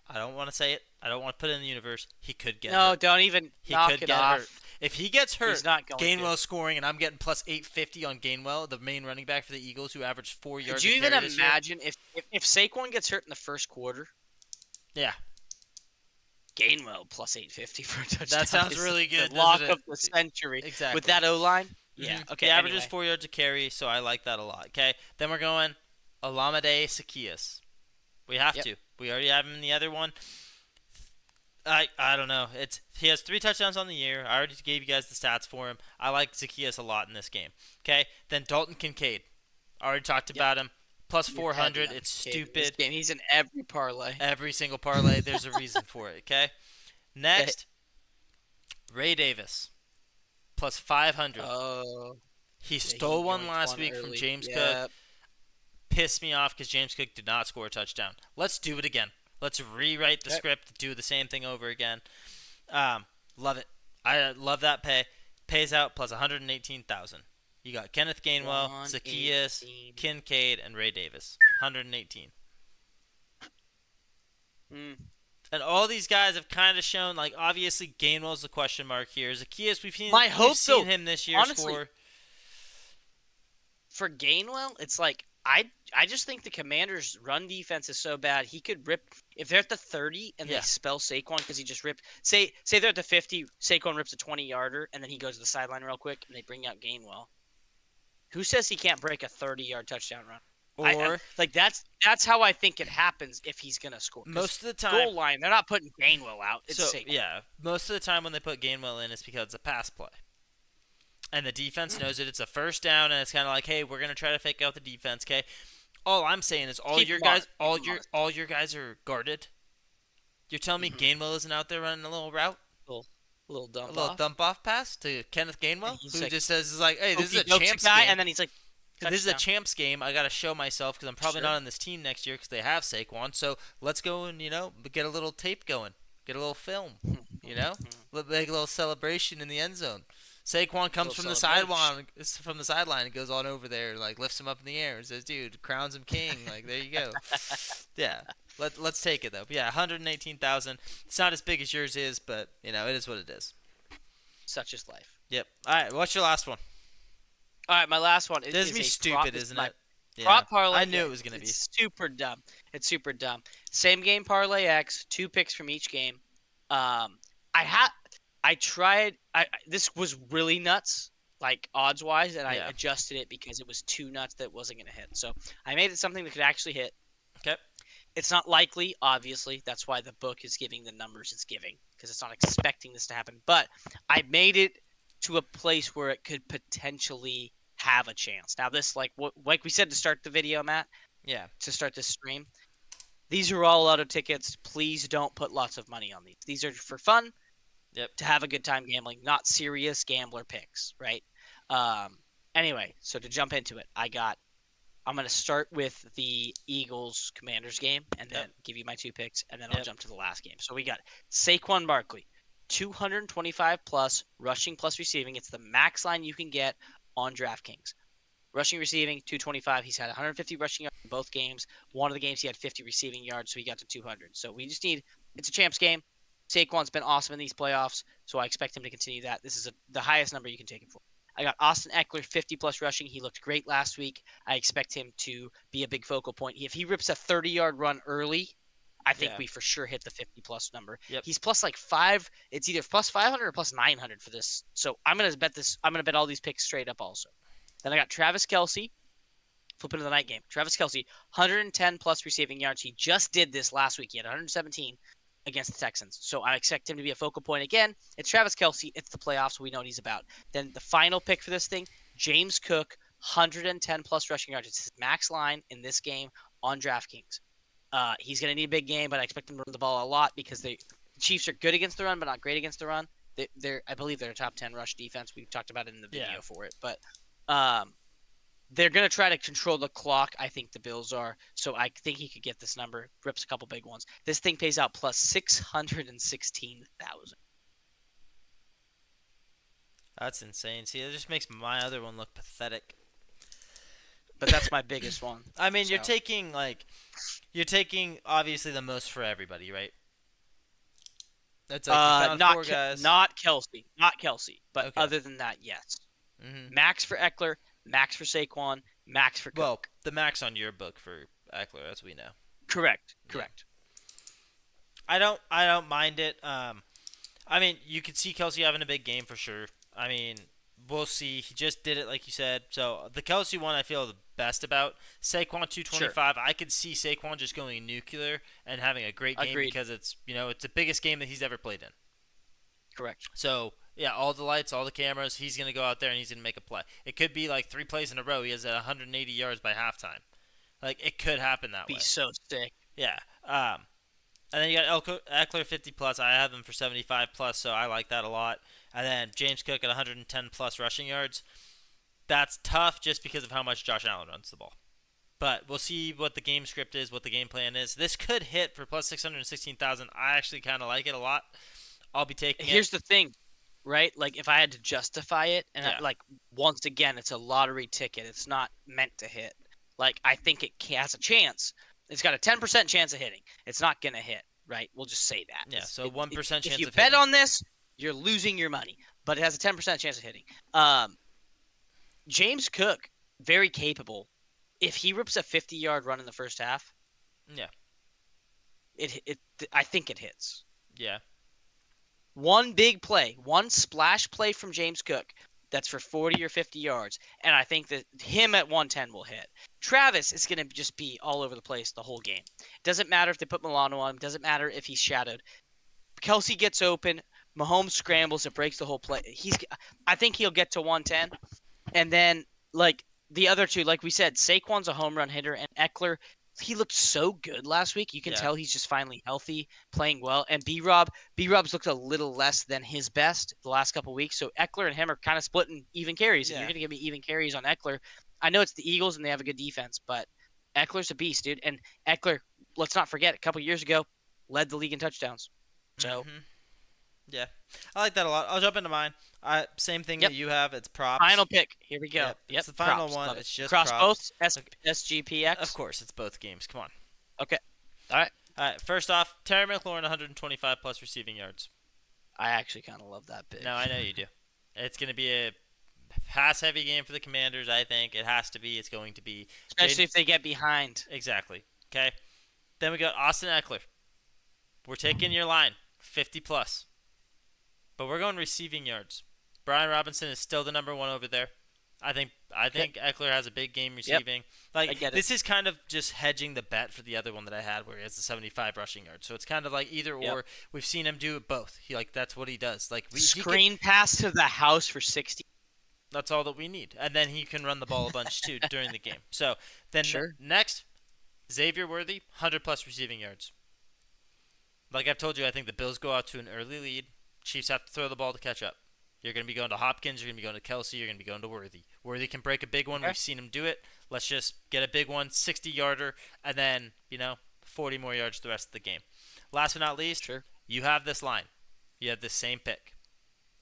I don't want to say it. I don't want to put it in the universe. He could get No, hurt. don't even He knock could it get off. hurt. If he gets hurt, He's not going Gainwell scoring, and I'm getting plus 850 on Gainwell, the main running back for the Eagles, who averaged 4 to. yards Could you a even carry this year. imagine if Saquon gets hurt in the first quarter? Yeah. Gainwell plus 850 for a touchdown. That sounds is really good, The lock doesn't of it? the century. Exactly. With that O line? Yeah. Mhm. Okay. He averages anyway. 4 yards a carry, so I like that a lot. Okay. Then we're going Olamide Zaccheaus. We have Yep. to. We already have him in the other one. I don't know. He has 3 touchdowns on the year. I already gave you guys the stats for him. I like Zaccheaus a lot in this game. Okay. Then Dalton Kincaid. I already talked about him. Plus You're 400. heavy on It's Kincaid in this stupid. game. He's in every parlay. Every single parlay, there's a reason for it. Okay. Next, Ray Davis. Plus 500. Oh. He yeah, stole he one yoinked last one week from early. James Cook. Yep. Pissed me off because James Cook did not score a touchdown. Let's do it again. Let's rewrite the Okay. script, do the same thing over again. Love it. I love that pay. Pays out plus 118,000. You got Kenneth Gainwell, Zaccheaus, 118. Kincaid, and Ray Davis. 118. Mm. And all these guys have kind of shown, like, obviously Gainwell's the question mark here. Zaccheaus, we've seen, My hope, we've seen though, him this year honestly, score. For Gainwell, it's like I just think the Commanders' run defense is so bad. He could rip if they're at the 30 and Yeah. they spell Saquon because he just ripped. Say they're at the 50, Saquon rips a 20-yarder and then he goes to the sideline real quick and they bring out Gainwell. Who says he can't break a 30-yard touchdown run? Or Like that's how I think it happens if he's gonna score. 'Cause most of the time, goal line, they're not putting Gainwell out. It's so Saquon. yeah, most of the time when they put Gainwell in, it's because it's a pass play, and the defense knows it. It's a first down, and it's kind of like, hey, we're gonna try to fake out the defense. Okay, all I'm saying is Keep him honest, keep him honest. all your guys are guarded. You're telling me Gainwell isn't out there running a little route, little dump a little off. dump off pass to Kenneth Gainwell, He's who like, just says is like, hey, this is a Okey-dokes champs guy, game. and then he's like, this is a touchdown. champs game. I got to show myself because I'm probably Sure. not on this team next year because they have Saquon. So let's go and get a little tape going, get a little film, you know, make a little celebration in the end zone. Saquon comes Little from the celebration. sideline and goes on over there, like lifts him up in the air and says, "Dude, crowns him king." Like there you go. Yeah, let's take it though. But yeah, 118,000. It's not as big as yours is, but it is what it is. Such is life. Yep. All right, what's your last one? All right, my last one This is is me a prop. stupid, This is isn't my it? Yeah, prop parlay. I knew Yeah, it was gonna be. it's super dumb. It's super dumb. Same game parlay X, 2 picks from each game. I had I tried. This was really nuts, like odds wise, and I Yeah. adjusted it because it was too nuts that it wasn't gonna hit. So I made it something that could actually hit. Okay. It's not likely, obviously. That's why the book is giving the numbers it's giving because it's not expecting this to happen. But I made it to a place where it could potentially have a chance. Now, this, like we said to start the video, Matt, Yeah. to start this stream, these are all auto tickets. Please don't put lots of money on these. These are for fun, Yep. to have a good time gambling, not serious gambler picks, right? Um, anyway, so to jump into it, I'm going to start with the Eagles Commanders game and then Yep. give you my 2 picks, and then I'll Yep. jump to the last game. So we got Saquon Barkley, 225 plus rushing plus receiving. It's the max line you can get on DraftKings. Rushing, receiving, 225. He's had 150 rushing yards in both games. One of the games he had 50 receiving yards, so he got to 200. So we just need it's a champs game. Saquon's been awesome in these playoffs, so I expect him to continue that. This is the highest number you can take him for. I got Austin Eckler, 50 plus rushing. He looked great last week. I expect him to be a big focal point. If he rips a 30-yard run early, I think Yeah. we for sure hit the 50 plus number. Yep. He's plus like 5. It's either plus 500 or plus 900 for this. So I'm gonna bet this. I'm gonna bet all these picks straight up also. Then I got Travis Kelce. Flipping to the night game. Travis Kelce, 110 plus receiving yards. He just did this last week. He had 117 against the Texans. So I expect him to be a focal point again. It's Travis Kelce. It's the playoffs. We know what he's about. Then the final pick for this thing, James Cook, 110 plus rushing yards. It's his max line in this game on DraftKings. He's going to need a big game, but I expect him to run the ball a lot because the Chiefs are good against the run, but not great against the run. I believe they're a top 10 rush defense. We talked about it in the video for it. But they're going to try to control the clock. I think the Bills are. So I think he could get this number. Rips a couple big ones. This thing pays out plus 616,000. That's insane. See, it just makes my other one look pathetic. But that's my biggest one. I mean, So. you're taking obviously the most for everybody, right? That's like you found not four guys. not Kelce, but Okay. other than that, yes. Mm-hmm. Max for Eckler, max for Saquon, max for Cook. Well, the max on your book for Eckler, as we know. Correct. I don't mind it. I mean, you could see Kelsey having a big game for sure. I mean, we'll see. He just did it, like you said. So the Kelsey one, I feel the best about. Saquon 225. Sure. I could see Saquon just going nuclear and having a great game because it's the biggest game that he's ever played in. Correct. So yeah, all the lights, all the cameras. He's gonna go out there and he's gonna make a play. It could be like 3 plays in a row. He has 180 yards by halftime. Like it could happen that way. Be so sick. Yeah. And then you got Eckler 50 plus. I have him for 75 plus, so I like that a lot. And then James Cook at 110 plus rushing yards. That's tough just because of how much Josh Allen runs the ball. But we'll see what the game script is, what the game plan is. This could hit for plus 616,000. I actually kind of like it a lot. I'll be taking Here's the thing, right? Like if I had to justify it, and once again, it's a lottery ticket. It's not meant to hit. Like I think it has a chance. It's got a 10% chance of hitting. It's not gonna hit, right? We'll just say that. Yeah, so 1% chance of hitting. If you bet on this, you're losing your money, but it has a 10% chance of hitting. James Cook, very capable. If he rips a 50-yard run in the first half, yeah, I think it hits. Yeah. One big play, one splash play from James Cook that's for 40 or 50 yards, and I think that him at 110 will hit. Travis is going to just be all over the place the whole game. Doesn't matter if they put Milano on him. Doesn't matter if he's shadowed. Kelsey gets open. Mahomes scrambles. It breaks the whole play. I think he'll get to 110. And then, like, the other two, like we said, Saquon's a home run hitter, and Eckler, he looked so good last week. You can tell he's just finally healthy, playing well. And B-Rob's looked a little less than his best the last couple weeks. So Eckler and him are kind of splitting even carries. And you're going to give me even carries on Eckler. I know it's the Eagles and they have a good defense, but Eckler's a beast, dude. And Eckler, let's not forget, a couple years ago, led the league in touchdowns. So, Mm-hmm. Yeah, I like that a lot. I'll jump into mine. Same thing that yep. you have. It's props. Final pick. Here we go. Yep, it's Yep. the final Props. one. Love it. It's just Cross props. both. Like, of SGPX. course, it's both games. Come on. Okay. All right. All right. First off, Terry McLaurin, 125 plus receiving yards. I actually kind of love that pick. No, I know you do. It's going to be a pass-heavy game for the Commanders. I think it has to be. It's going to be. Especially if they get behind. Exactly. Okay. Then we got Austin Eckler. We're taking your line, 50 plus. But we're going receiving yards. Brian Robinson is still the number one over there. I think Eckler has a big game receiving. Yep, I get it. This is kind of just hedging the bet for the other one that I had where he has the 75 rushing yards. So it's kind of like either Yep. or. We've seen him do it both. That's what he does. Screen pass to the house for 60. That's all that we need. And then he can run the ball a bunch too during the game. So then Sure. next, Xavier Worthy, 100 plus receiving yards. Like I've told you, I think the Bills go out to an early lead. Chiefs have to throw the ball to catch up. You're going to be going to Hopkins. You're going to be going to Kelsey. You're going to be going to Worthy. Worthy can break a big one. Okay. We've seen him do it. Let's just get a big one, 60-yarder, and then, 40 more yards the rest of the game. Last but not least, Sure. you have this line. You have this same pick,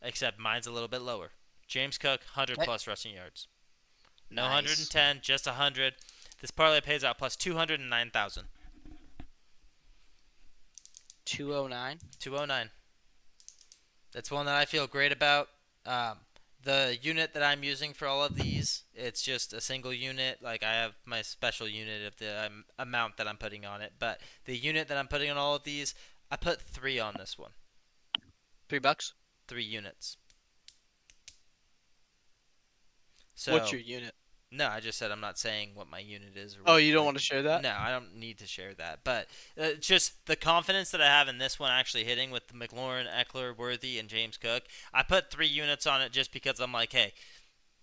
except mine's a little bit lower. James Cook, 100-plus rushing yards. No Nice. 110, just 100. This parlay pays out plus 209,000. 209. 209. That's one that I feel great about. The unit that I'm using for all of these, it's just a single unit. Like I have my special unit of the amount that I'm putting on it. But the unit that I'm putting on all of these, I put 3 on this one. $3. 3 units. So What's your unit? No, I just said I'm not saying what my unit is. Oh, you don't want to share that? No, I don't need to share that. But just the confidence that I have in this one actually hitting with the McLaurin, Eckler, Worthy, and James Cook. I put 3 units on it just because I'm like, hey,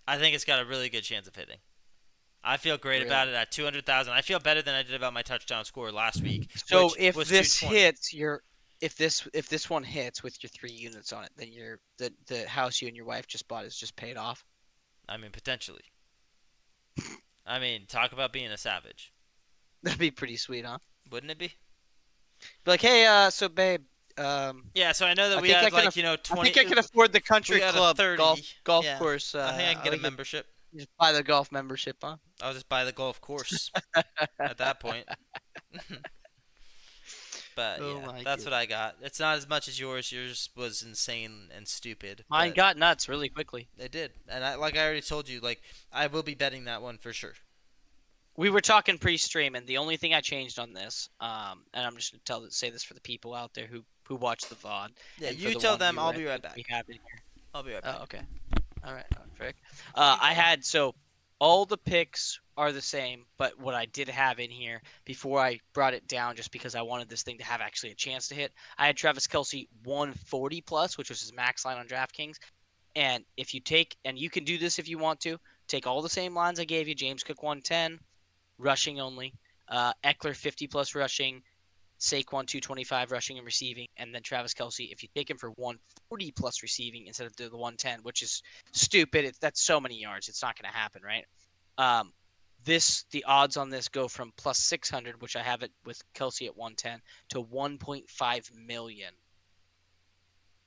I think it's got a really good chance of hitting. I feel great Really? about it at 200,000. I feel better than I did about my touchdown score last week. So which if was this 220. hits, if this one hits with your 3 units on it, then the house you and your wife just bought is just paid off. I mean, potentially. I mean, talk about being a savage. That'd be pretty sweet, huh? Wouldn't it be? Be like, hey, so babe, Yeah, so I know that I we think had I can 20. I think I can afford the country we got a club 30. golf Yeah. course. I think I can get a we could membership. just buy the golf membership, huh? I'll just buy the golf course at that point. But Oh yeah, my that's what I got. It's not as much as yours. Yours was insane and stupid. Mine but got nuts really quickly. It did, and like I already told you, like I will be betting that one for sure. We were talking pre-stream, and the only thing I changed on this, and I'm just gonna say this for the people out there who watch the VOD. Yeah, and for you the tell one them. viewer I'll I be right think back. we have in here. I'll be right back. Oh, okay. All right, Frick. I had all the picks are the same, but what I did have in here before I brought it down, just because I wanted this thing to have actually a chance to hit, I had Travis Kelce 140 plus, which was his max line on DraftKings. And if you take, and you can do this if you want to, take all the same lines I gave you: James Cook 110, rushing only, Eckler 50 plus rushing, Saquon 225 rushing and receiving, and then Travis Kelce, if you take him for 140 plus receiving instead of the 110, which is stupid. That's so many yards. It's not going to happen, right? The odds on this go from plus 600, which I have it with Kelce at 110, to 1.5 million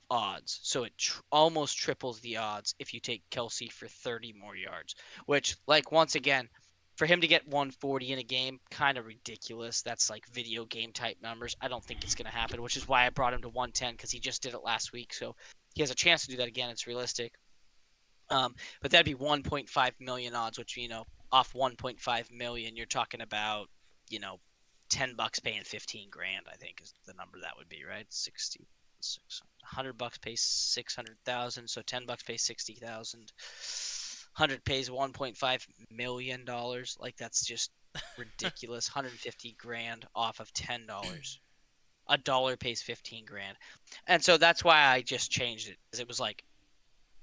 odds. So it almost triples the odds if you take Kelce for 30 more yards, which, like, once again, for him to get 140 in a game, kind of ridiculous. That's like video game type numbers. I don't think it's going to happen, which is why I brought him to 110, because he just did it last week. So he has a chance to do that again. It's realistic. But that'd be 1.5 million odds, which, off 1.5 million, you're talking about, $10 paying 15 grand, I think is the number that would be, right? 60, $100 pays 600,000. So $10 pays 60,000. 100 pays 1.5 million dollars. Like, that's just ridiculous. 150 grand off of $10. A dollar pays 15 grand. And so that's why I just changed it, because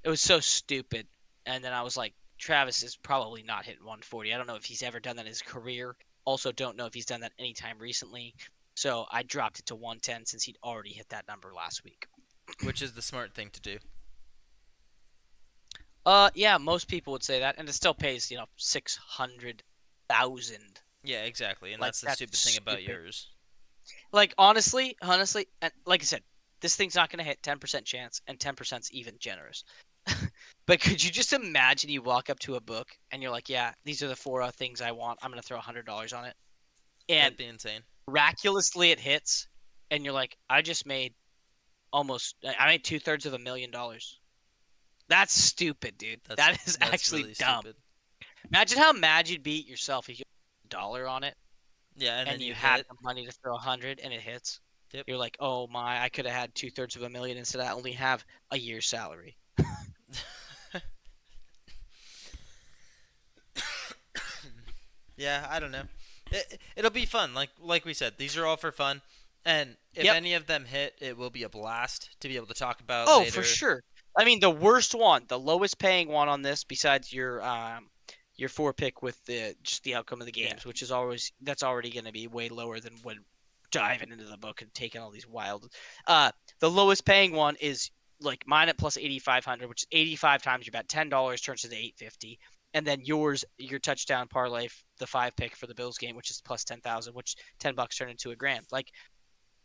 it was so stupid. And then I was like, Travis is probably not hitting 140. I don't know if he's ever done that in his career. Also, don't know if he's done that anytime recently. So I dropped it to 110 since he'd already hit that number last week. Which is the smart thing to do. Yeah, most people would say that, and it still pays 600,000. Yeah, exactly. And Like that's the that's stupid thing about stupid. yours. Like honestly, and like I said, this thing's not gonna hit 10% chance, and 10%'s even generous. But could you just imagine you walk up to a book and you're like, yeah, these are the four things I want. I'm gonna throw $100 on it, That'd and be insane. miraculously it hits, and you're like, I just made I made 2/3 of $1 million. That's stupid, dude. That's That is that's actually really dumb. stupid. Imagine how mad you'd be at yourself if you put $1 on it Yeah, and then and you you had hit. the money to throw 100 and it hits. Yep. You're like, oh my, I could have had 2/3 of $1 million instead. I only have a year's salary. Yeah, I don't know. It'll be fun. Like we said, these are all for fun, and if Yep. any of them hit, it will be a blast to be able to talk about Oh, for later. sure. I mean, the worst one, the lowest paying one on this, besides your four pick with the just the outcome of the Yeah. games, which is always that's already going to be way lower than when diving into the book and taking all these wild. The lowest paying one is like mine at plus 8,500, which is 85 times your bet. $10 turns into 850, and then your touchdown parlay, the five pick for the Bills game, which is plus 10,000, which $10 turn into a grand. Like,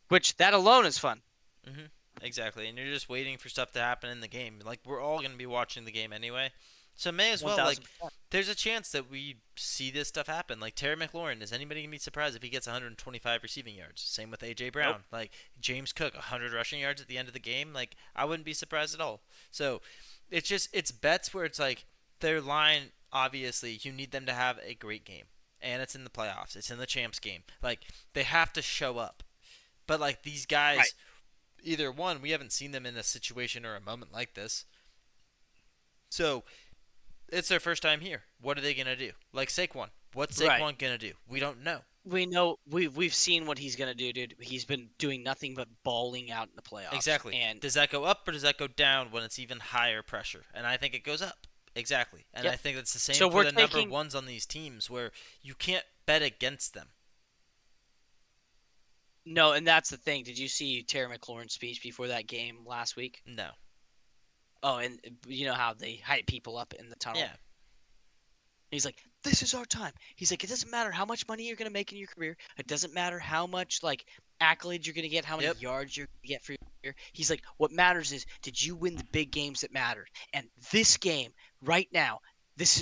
which that alone is fun. hmm Exactly, and you're just waiting for stuff to happen in the game. Like we're all gonna be watching the game anyway, so may as One well. Like, thousand percent. there's a chance that we see this stuff happen. Like Terry McLaurin, is anybody gonna be surprised if he gets 125 receiving yards? Same with AJ Nope. Brown. Like James Cook, 100 rushing yards at the end of the game. Like I wouldn't be surprised at all. So it's bets where it's like their line. Obviously, you need them to have a great game, and it's in the playoffs. It's in the champs game. Like they have to show up. But like these Right. guys, either one, we haven't seen them in a situation or a moment like this. So it's their first time here. What are they gonna do? Like Saquon. What's Right. Saquon gonna do? We don't know. We know we've seen what he's gonna do, dude. He's been doing nothing but balling out in the playoffs. Exactly. And Does that go up or does that go down when it's even higher pressure? And I think it goes up. Exactly. And I yep. think that's the same So for we're the number taking ones on these teams where you can't bet against them. no, and that's the thing. Did you see Terry McLaurin's speech before that game last week? No. Oh, and you know how they hype people up in the tunnel. Yeah. He's like, "This is our time." He's like, "It doesn't matter how much money you're gonna make in your career. It doesn't matter how much like accolades you're gonna get, how many Yep. yards you're gonna get for your career." He's like, "What matters is did you win the big games that mattered? And this game right now,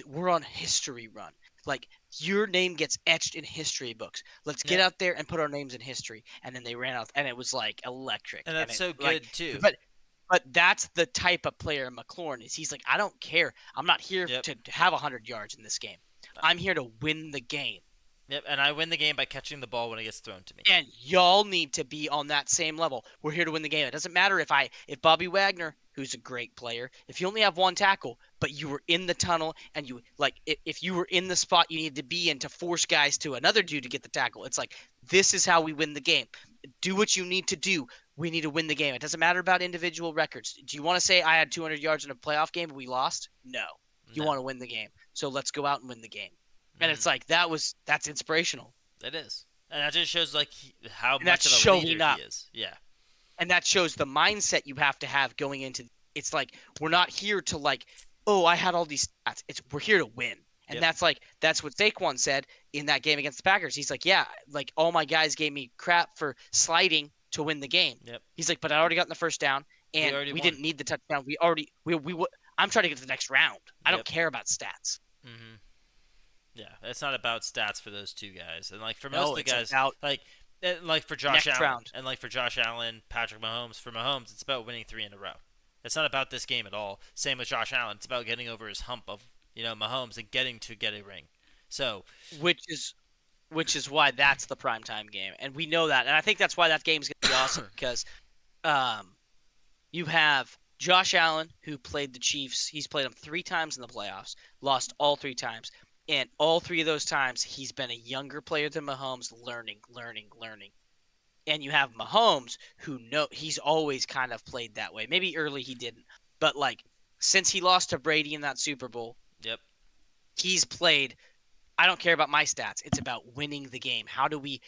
we're on history run. Like your name gets etched in history books. Let's get Yep. out there and put our names in history." And then they ran out, and it was like electric, And and that's it so like, good too. but that's the type of player McLaurin is. He's like, I don't care. I'm not here Yep. to have 100 yards in this game. I'm here to win the game. Yep. And I win the game by catching the ball when it gets thrown to me. And y'all need to be on that same level. We're here to win the game. It doesn't matter if Bobby Wagner, who's a great player, if you only have one tackle, but you were in the tunnel and you like if you were in the spot you needed to be in to force guys to another dude to get the tackle. It's like this is how we win the game. Do what you need to do. We need to win the game. It doesn't matter about individual records. Do you want to say I had 200 yards in a playoff game but we lost? No. You No. want to win the game. So let's go out and win the game. And hmm it's like that's inspirational. It is. And that just shows like how And much that's of a showing leader up. he is. Yeah. And that shows the mindset you have to have going into it's like we're not here to like, oh, I had all these stats. It's we're here to win. And Yep. that's what Saquon said in that game against the Packers. He's like, yeah, like all my guys gave me crap for sliding to win the game. Yep. He's like, but I already got in the first down We and already we won. didn't need the touchdown. We already I'm trying to get to the next round. I don't Yep. care about stats. hmm Yeah, it's not about stats for those two guys, and like for most of No, the it's guys, about like like for Josh next Allen, round. and like for Josh Allen, Patrick Mahomes. For Mahomes, it's about winning three in a row. It's not about this game at all. Same with Josh Allen. It's about getting over his hump of Mahomes and getting to get a ring. So Which is why that's the primetime game. And we know that. And I think that's why that game's gonna be awesome because um you have Josh Allen, who played the Chiefs. He's played them three times in the playoffs, lost all three times. And all three of those times, he's been a younger player than Mahomes, learning, learning, learning. And you have Mahomes, who he's always kind of played that way. Maybe early he didn't, but like since he lost to Brady in that Super Bowl, yep, he's played. I don't care about my stats. It's about winning the game. How do we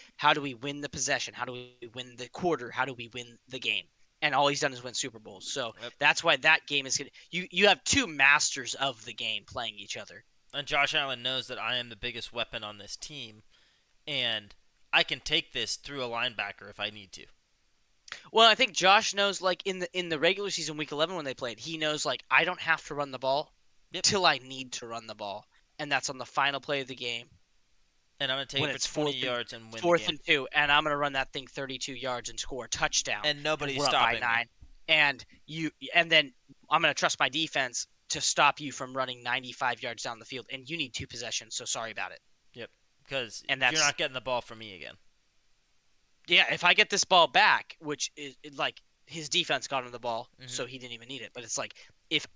win the possession? How do we win the quarter? How do we win the game? and all he's done is win Super Bowls. So Yep. that's why that game is gonna. You have two masters of the game playing each other. And Josh Allen knows that I am the biggest weapon on this team, and I can take this through a linebacker if I need to. Well, I think Josh knows, like in the regular season, Week 11 when they played, he knows like I don't have to run the ball Yep. till I need to run the ball, and that's on the final play of the game And I'm going to take when it for it's 20 yards and win the fourth game. and 2, and I'm gonna run that thing 32 yards and score a touchdown, And and nobody's we're up by stopping me. 9, and then I'm gonna trust my defense to stop you from running 95 yards down the field, and you need 2 possessions, so sorry about it. Yep. Because And you're that's not getting the ball from me again. yeah. If I get this ball back, which is like his defense got him the ball, Mm-hmm. so he didn't even need it. But it's like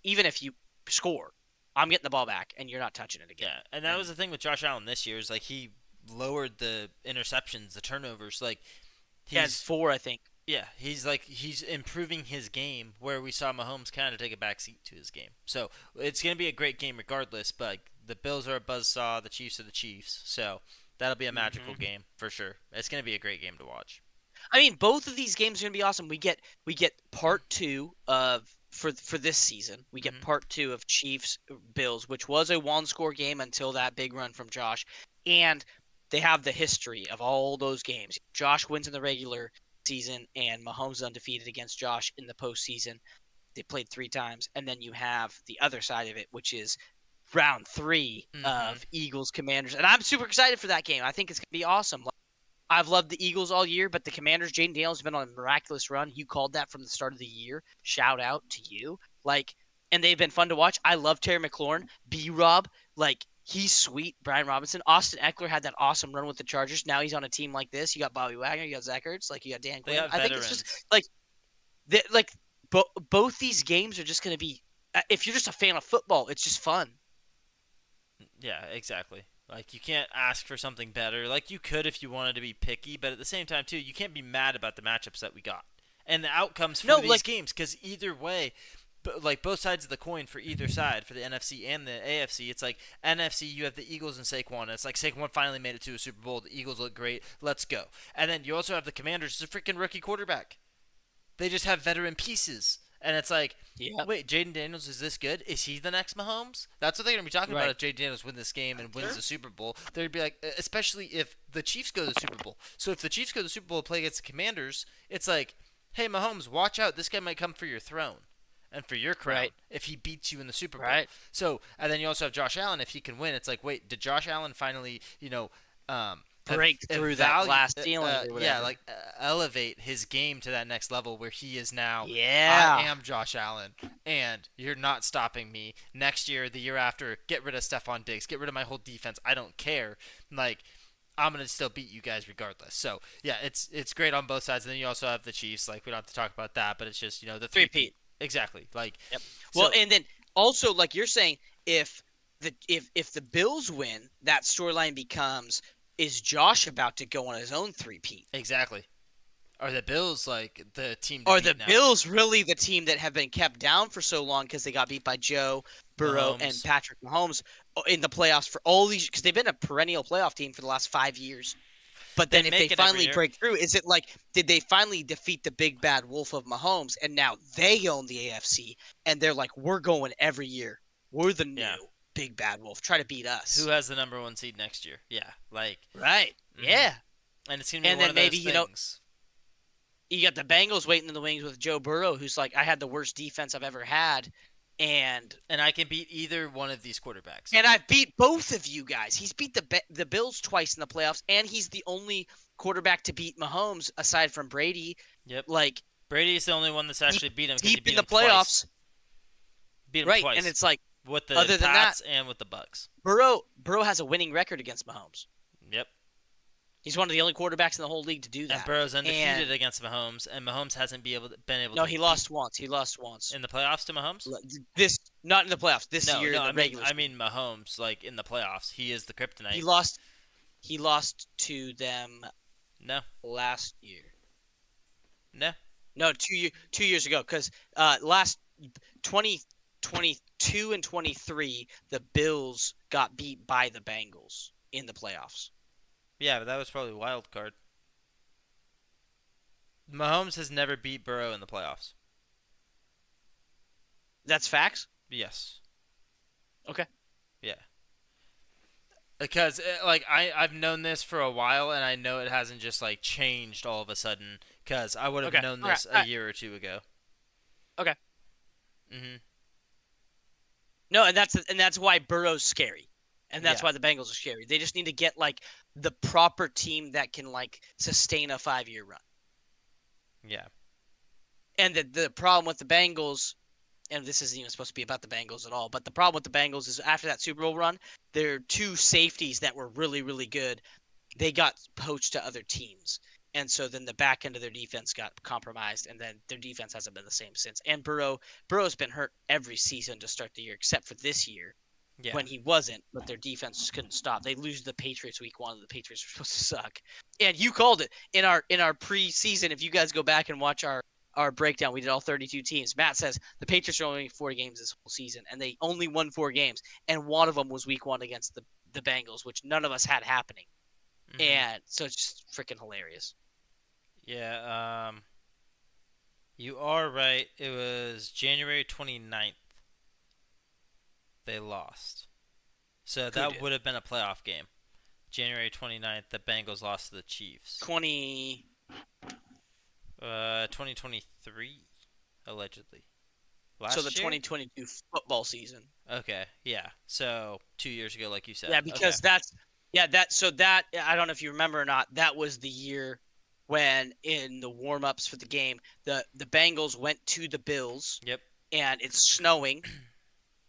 even if you score, I'm getting the ball back, and you're not touching it again. Yeah. And that was the thing with Josh Allen this year is like he lowered the interceptions, the turnovers. Like He had he's 4, I think. yeah, he's improving his game where we saw Mahomes kind of take a back seat to his game. So it's gonna be a great game regardless. But like, the Bills are a buzzsaw, the Chiefs are the Chiefs. So that'll be a magical Hmm. game for sure. It's gonna be a great game to watch. I mean, both of these games are gonna be awesome. We get part two of for this season. We get Hmm. part two of Chiefs Bills, which was a one score game until that big run from Josh, and they have the history of all those games. Josh wins in the regular season, and Mahomes is undefeated against Josh in the postseason. They played 3 times, and then you have the other side of it, which is round 3 Hmm. of Eagles Commanders, and I'm super excited for that game. I think it's gonna be awesome. I've loved the Eagles all year, but the Commanders, Jaden Daniels, has been on a miraculous run. You called that from the start of the year. Shout out to you. And they've been fun to watch. I love Terry McLaurin. B Rob, he's sweet. Brian Robinson. Austin Eckler had that awesome run with the Chargers. Now he's on a team like this. You got Bobby Wagner, you got Zach Ertz, you got Dan They Quinn. got I think it's just veterans. like, the, like both these games are just going to be, if you're just a fan of football, it's just fun. Yeah, exactly. Like you can't ask for something better. Like you could if you wanted to be picky, but at the same time too, you can't be mad about the matchups that we got and the outcomes for No, these games because either way, like both sides of the coin for either side, for the NFC and the AFC, it's like NFC you have the Eagles and Saquon. And it's like Saquon finally made it to a Super Bowl. The Eagles look great. Let's go. And then you also have the Commanders, it's a freaking rookie quarterback. They just have veteran pieces. And it's like, yeah, wait, Jaden Daniels is this good? Is he the next Mahomes? That's what they're going to be talking about right. if Jaden Daniels wins this game and wins Sure. the Super Bowl. They'd be like, especially if the Chiefs go to the Super Bowl. So if the Chiefs go to the Super Bowl and play against the Commanders, it's like, hey, Mahomes, watch out. This guy might come for your throne and for your crown Right. if he beats you in the Super Bowl. Right. So, and then you also have Josh Allen. If he can win, it's like, wait, did Josh Allen finally, Break through that glass ceiling or yeah, whatever. like elevate his game to that next level where he is now. I Yeah. am Josh Allen, and you're not stopping me. Next year, the year after, get rid of Stephon Diggs, get rid of my whole defense. I don't care. Like, I'm gonna still beat you guys regardless. So yeah, it's great on both sides. And then you also have the Chiefs. Like we don't have to talk about that, but it's just the three Three-peat. peat exactly. Like Yep. Well, so and then also, like you're saying, if the Bills win, that storyline becomes, is Josh about to go on his own three-peat? exactly. Are the Bills like the team to Are the beat now? Bills really the team that have been kept down for so long because they got beat by Joe Burrow and Mahomes. Patrick Mahomes in the playoffs for all these, because they've been a perennial playoff team for the last 5 years. But They then if they make it every finally year. break through, is it like, did they finally defeat the big bad wolf of Mahomes and now they own the AFC and they're like, we're going every year. We're the Yeah. new big bad wolf. Try to beat Who us. has the number one seed next year? Yeah, like, Right. hmm Yeah. and it's gonna be And one then of maybe, those things. you got the Bengals waiting in the wings with Joe Burrow, who's like, I had the worst defense I've ever had. And And I can beat either one of these quarterbacks. And I've beat both of you guys. He's beat the Bills twice in the playoffs, and he's the only quarterback to beat Mahomes aside from Brady. Yep. Like Brady's the only one that's deep, actually beat him because he deep in beat the him twice. playoffs, Beat him right? And twice it's like, with the other than that, Pats and with the Bucks. Burrow has a winning record against Mahomes. Yep. He's one of the only quarterbacks in the whole league to do And that. Burrow's And undefeated against Mahomes, and Mahomes hasn't been able no, to he beat lost once. He lost once. in the playoffs to Mahomes. This not in the playoffs. This No, year no, in the regular I season. mean Mahomes, like in the playoffs, he is the He kryptonite. lost. He lost to them No, last year. no, No, 2 years ago, because last 2022 and 23, the Bills got beat by the Bengals in the playoffs. yeah, but that was probably a wild card. Mahomes has never beat Burrow in the playoffs. That's facts. Yes. Okay. Yeah. Because like I've known this for a while, and I know it hasn't just like changed all of a sudden. Because I would have Okay. known Okay. this a year or two ago. Okay. Mhm. No, and that's why Burrow's scary, and that's Yeah. why the Bengals are scary. They just need to get like the proper team that can like sustain a 5-year run. Yeah. And the problem with the Bengals, and this isn't even supposed to be about the Bengals at all, but the problem with the Bengals is after that Super Bowl run, their two safeties that were really, really good, they got poached to other teams. And so then the back end of their defense got compromised, and then their defense hasn't been the same since. And Burrow's been hurt every season to start the year, except for this year Yeah. when he wasn't, but their defense couldn't stop. They lose the Patriots week one. The Patriots were supposed to suck. And you called it in our preseason. If you guys go back and watch our breakdown, we did all 32 teams. Matt says the Patriots are only 4 games this whole season, and they only won 4 games, and one of them was week one against the Bengals, which none of us had happening. Mhm. And so it's just freaking hilarious. Yeah. You are right. It was January 29th they lost. So Who that did? would have been a playoff game. January 29th, the Bengals lost to the Chiefs. 20. 2023, allegedly. So the Last year? 2022 football season. Okay, yeah. So 2 years ago, like you said. Yeah, Okay. because that I don't know if you remember or not. That was the year when in the warm-ups for the game, the Bengals went to the Bills Yep. and it's snowing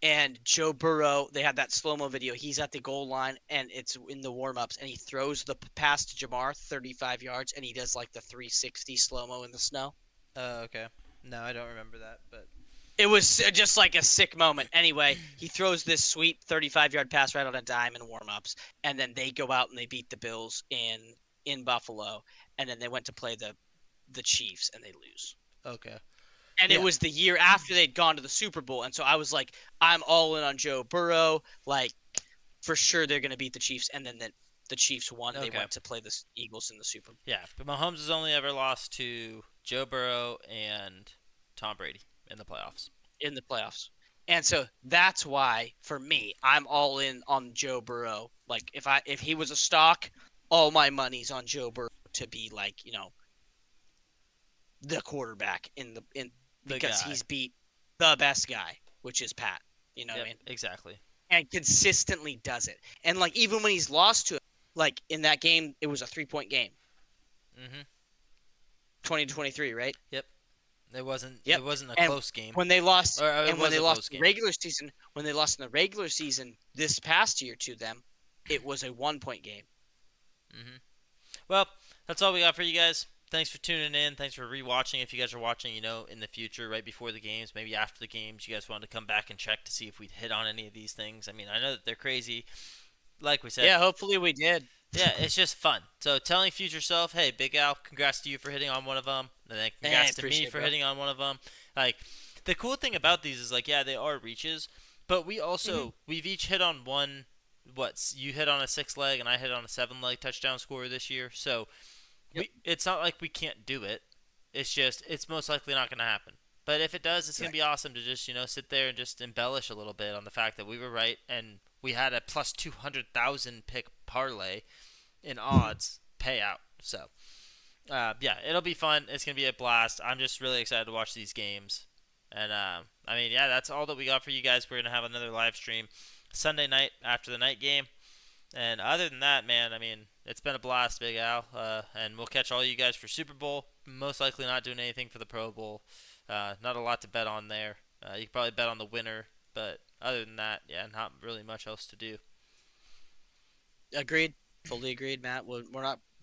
and Joe Burrow, they had that slow-mo video. He's at the goal line and it's in the warm-ups and he throws the pass to Jamar 35 yards and he does like the 360 slow-mo in the snow. Okay. No, I don't remember that, but It was just like a sick moment. Anyway, he throws this sweet 35-yard pass right on a dime in warm-ups, and then they go out and they beat the Bills in Buffalo, and then they went to play the Chiefs and they lose. okay. And it Yeah. was the year after they'd gone to the Super Bowl, and so I was like, I'm all in on Joe Burrow. Like for sure they're gonna beat the Chiefs, and then the Chiefs won. They Okay. went to play the Eagles in the Super Bowl Yeah, but Mahomes has only ever lost to Joe Burrow and Tom Brady in the playoffs. in the playoffs. And so that's why, for me, I'm all in on Joe Burrow. Like if he was a stock, all my money's on Joe Burrow to be like the quarterback in The because guy. he's beat the best guy, which is Pat. You know what I Yep, mean? exactly. And consistently does it. And like even when he's lost to it, like in that game, it was a 3-point game, Mhm. 20-23, right? Yep. It wasn't. It Yep. wasn't a And close game, when they lost, or it and when was they a lost close in the game. regular season, when they lost in the regular season this past year to them, it was a 1-point game. Mhm. Well, that's all we got for you guys. Thanks for tuning in. Thanks for rewatching. If you guys are watching, in the future, right before the games, maybe after the games, you guys wanted to come back and check to see if we'd hit on any of these things. I mean, I know that they're crazy. Like we said, Yeah, hopefully we did. yeah, it's just fun. So telling future self, hey, Big Al, congrats to you for hitting on one of them, and then I congrats to me appreciate it, for bro. hitting on one of them. Like, the cool thing about these is like, yeah, they are reaches, but Hmm. we've each hit on one. What you hit on a 6 leg and I hit on a 7 leg touchdown score this year. So Yep. it's not like we can't do it. It's just it's most likely not going to happen. But if it does, it's going to Right. be awesome to just sit there and just embellish a little bit on the fact that we were right and we had a plus 200,000 pick parlay in odds payout. So yeah, it'll be fun. It's gonna be a blast. I'm just really excited to watch these games. And I mean, yeah, that's all that we got for you guys. We're gonna have another live stream Sunday night after the night game. And other than that, man, I mean, it's been a blast, Big Al. And we'll catch all you guys for Super Bowl. Most likely not doing anything for the Pro Bowl. Not a lot to bet on there. You can probably bet on the winner, but other than that, yeah, not really much else to do. Agreed. Fully agreed, Matt. We're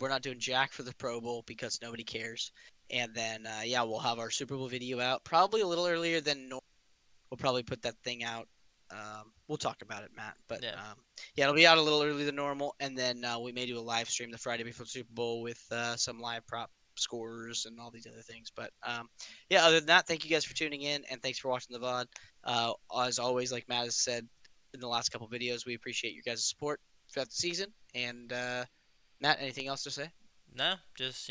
not doing jack for the Pro Bowl because nobody cares. And then yeah, we'll have our Super Bowl video out probably a little earlier than normal. We'll probably put that thing out. We'll talk about it, Matt. But Yeah, yeah, it'll be out a little earlier than normal, and then we may do a live stream the Friday before the Super Bowl with some live prop scores and all these other things. But yeah, other than that, thank you guys for tuning in, and thanks for watching the VOD. As always, like Matt has said in the last couple videos, we appreciate your guys' support throughout the season. And Matt, anything else to say? no, just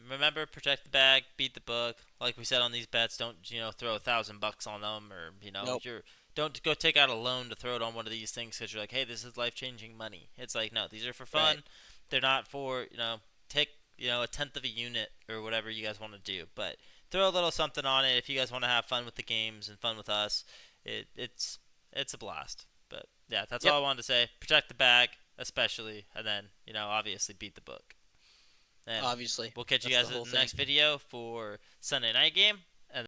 remember, protect the bag, beat the book. Like we said on these bets, don't throw $1,000 on them, or Nope. you're don't go take out a loan to throw it on one of these things because you're like, hey, this is life changing money. It's like, no, these are for Right. fun. They're not for take a tenth of a unit or whatever you guys want to do, but throw a little something on it if you guys want to have fun with the games and fun with us. It's a blast. But yeah, that's Yep. all I wanted to say. Protect the bag, especially, and then obviously beat the book. And Obviously, we'll catch you that's the guys whole in the thing. next video for Sunday night game.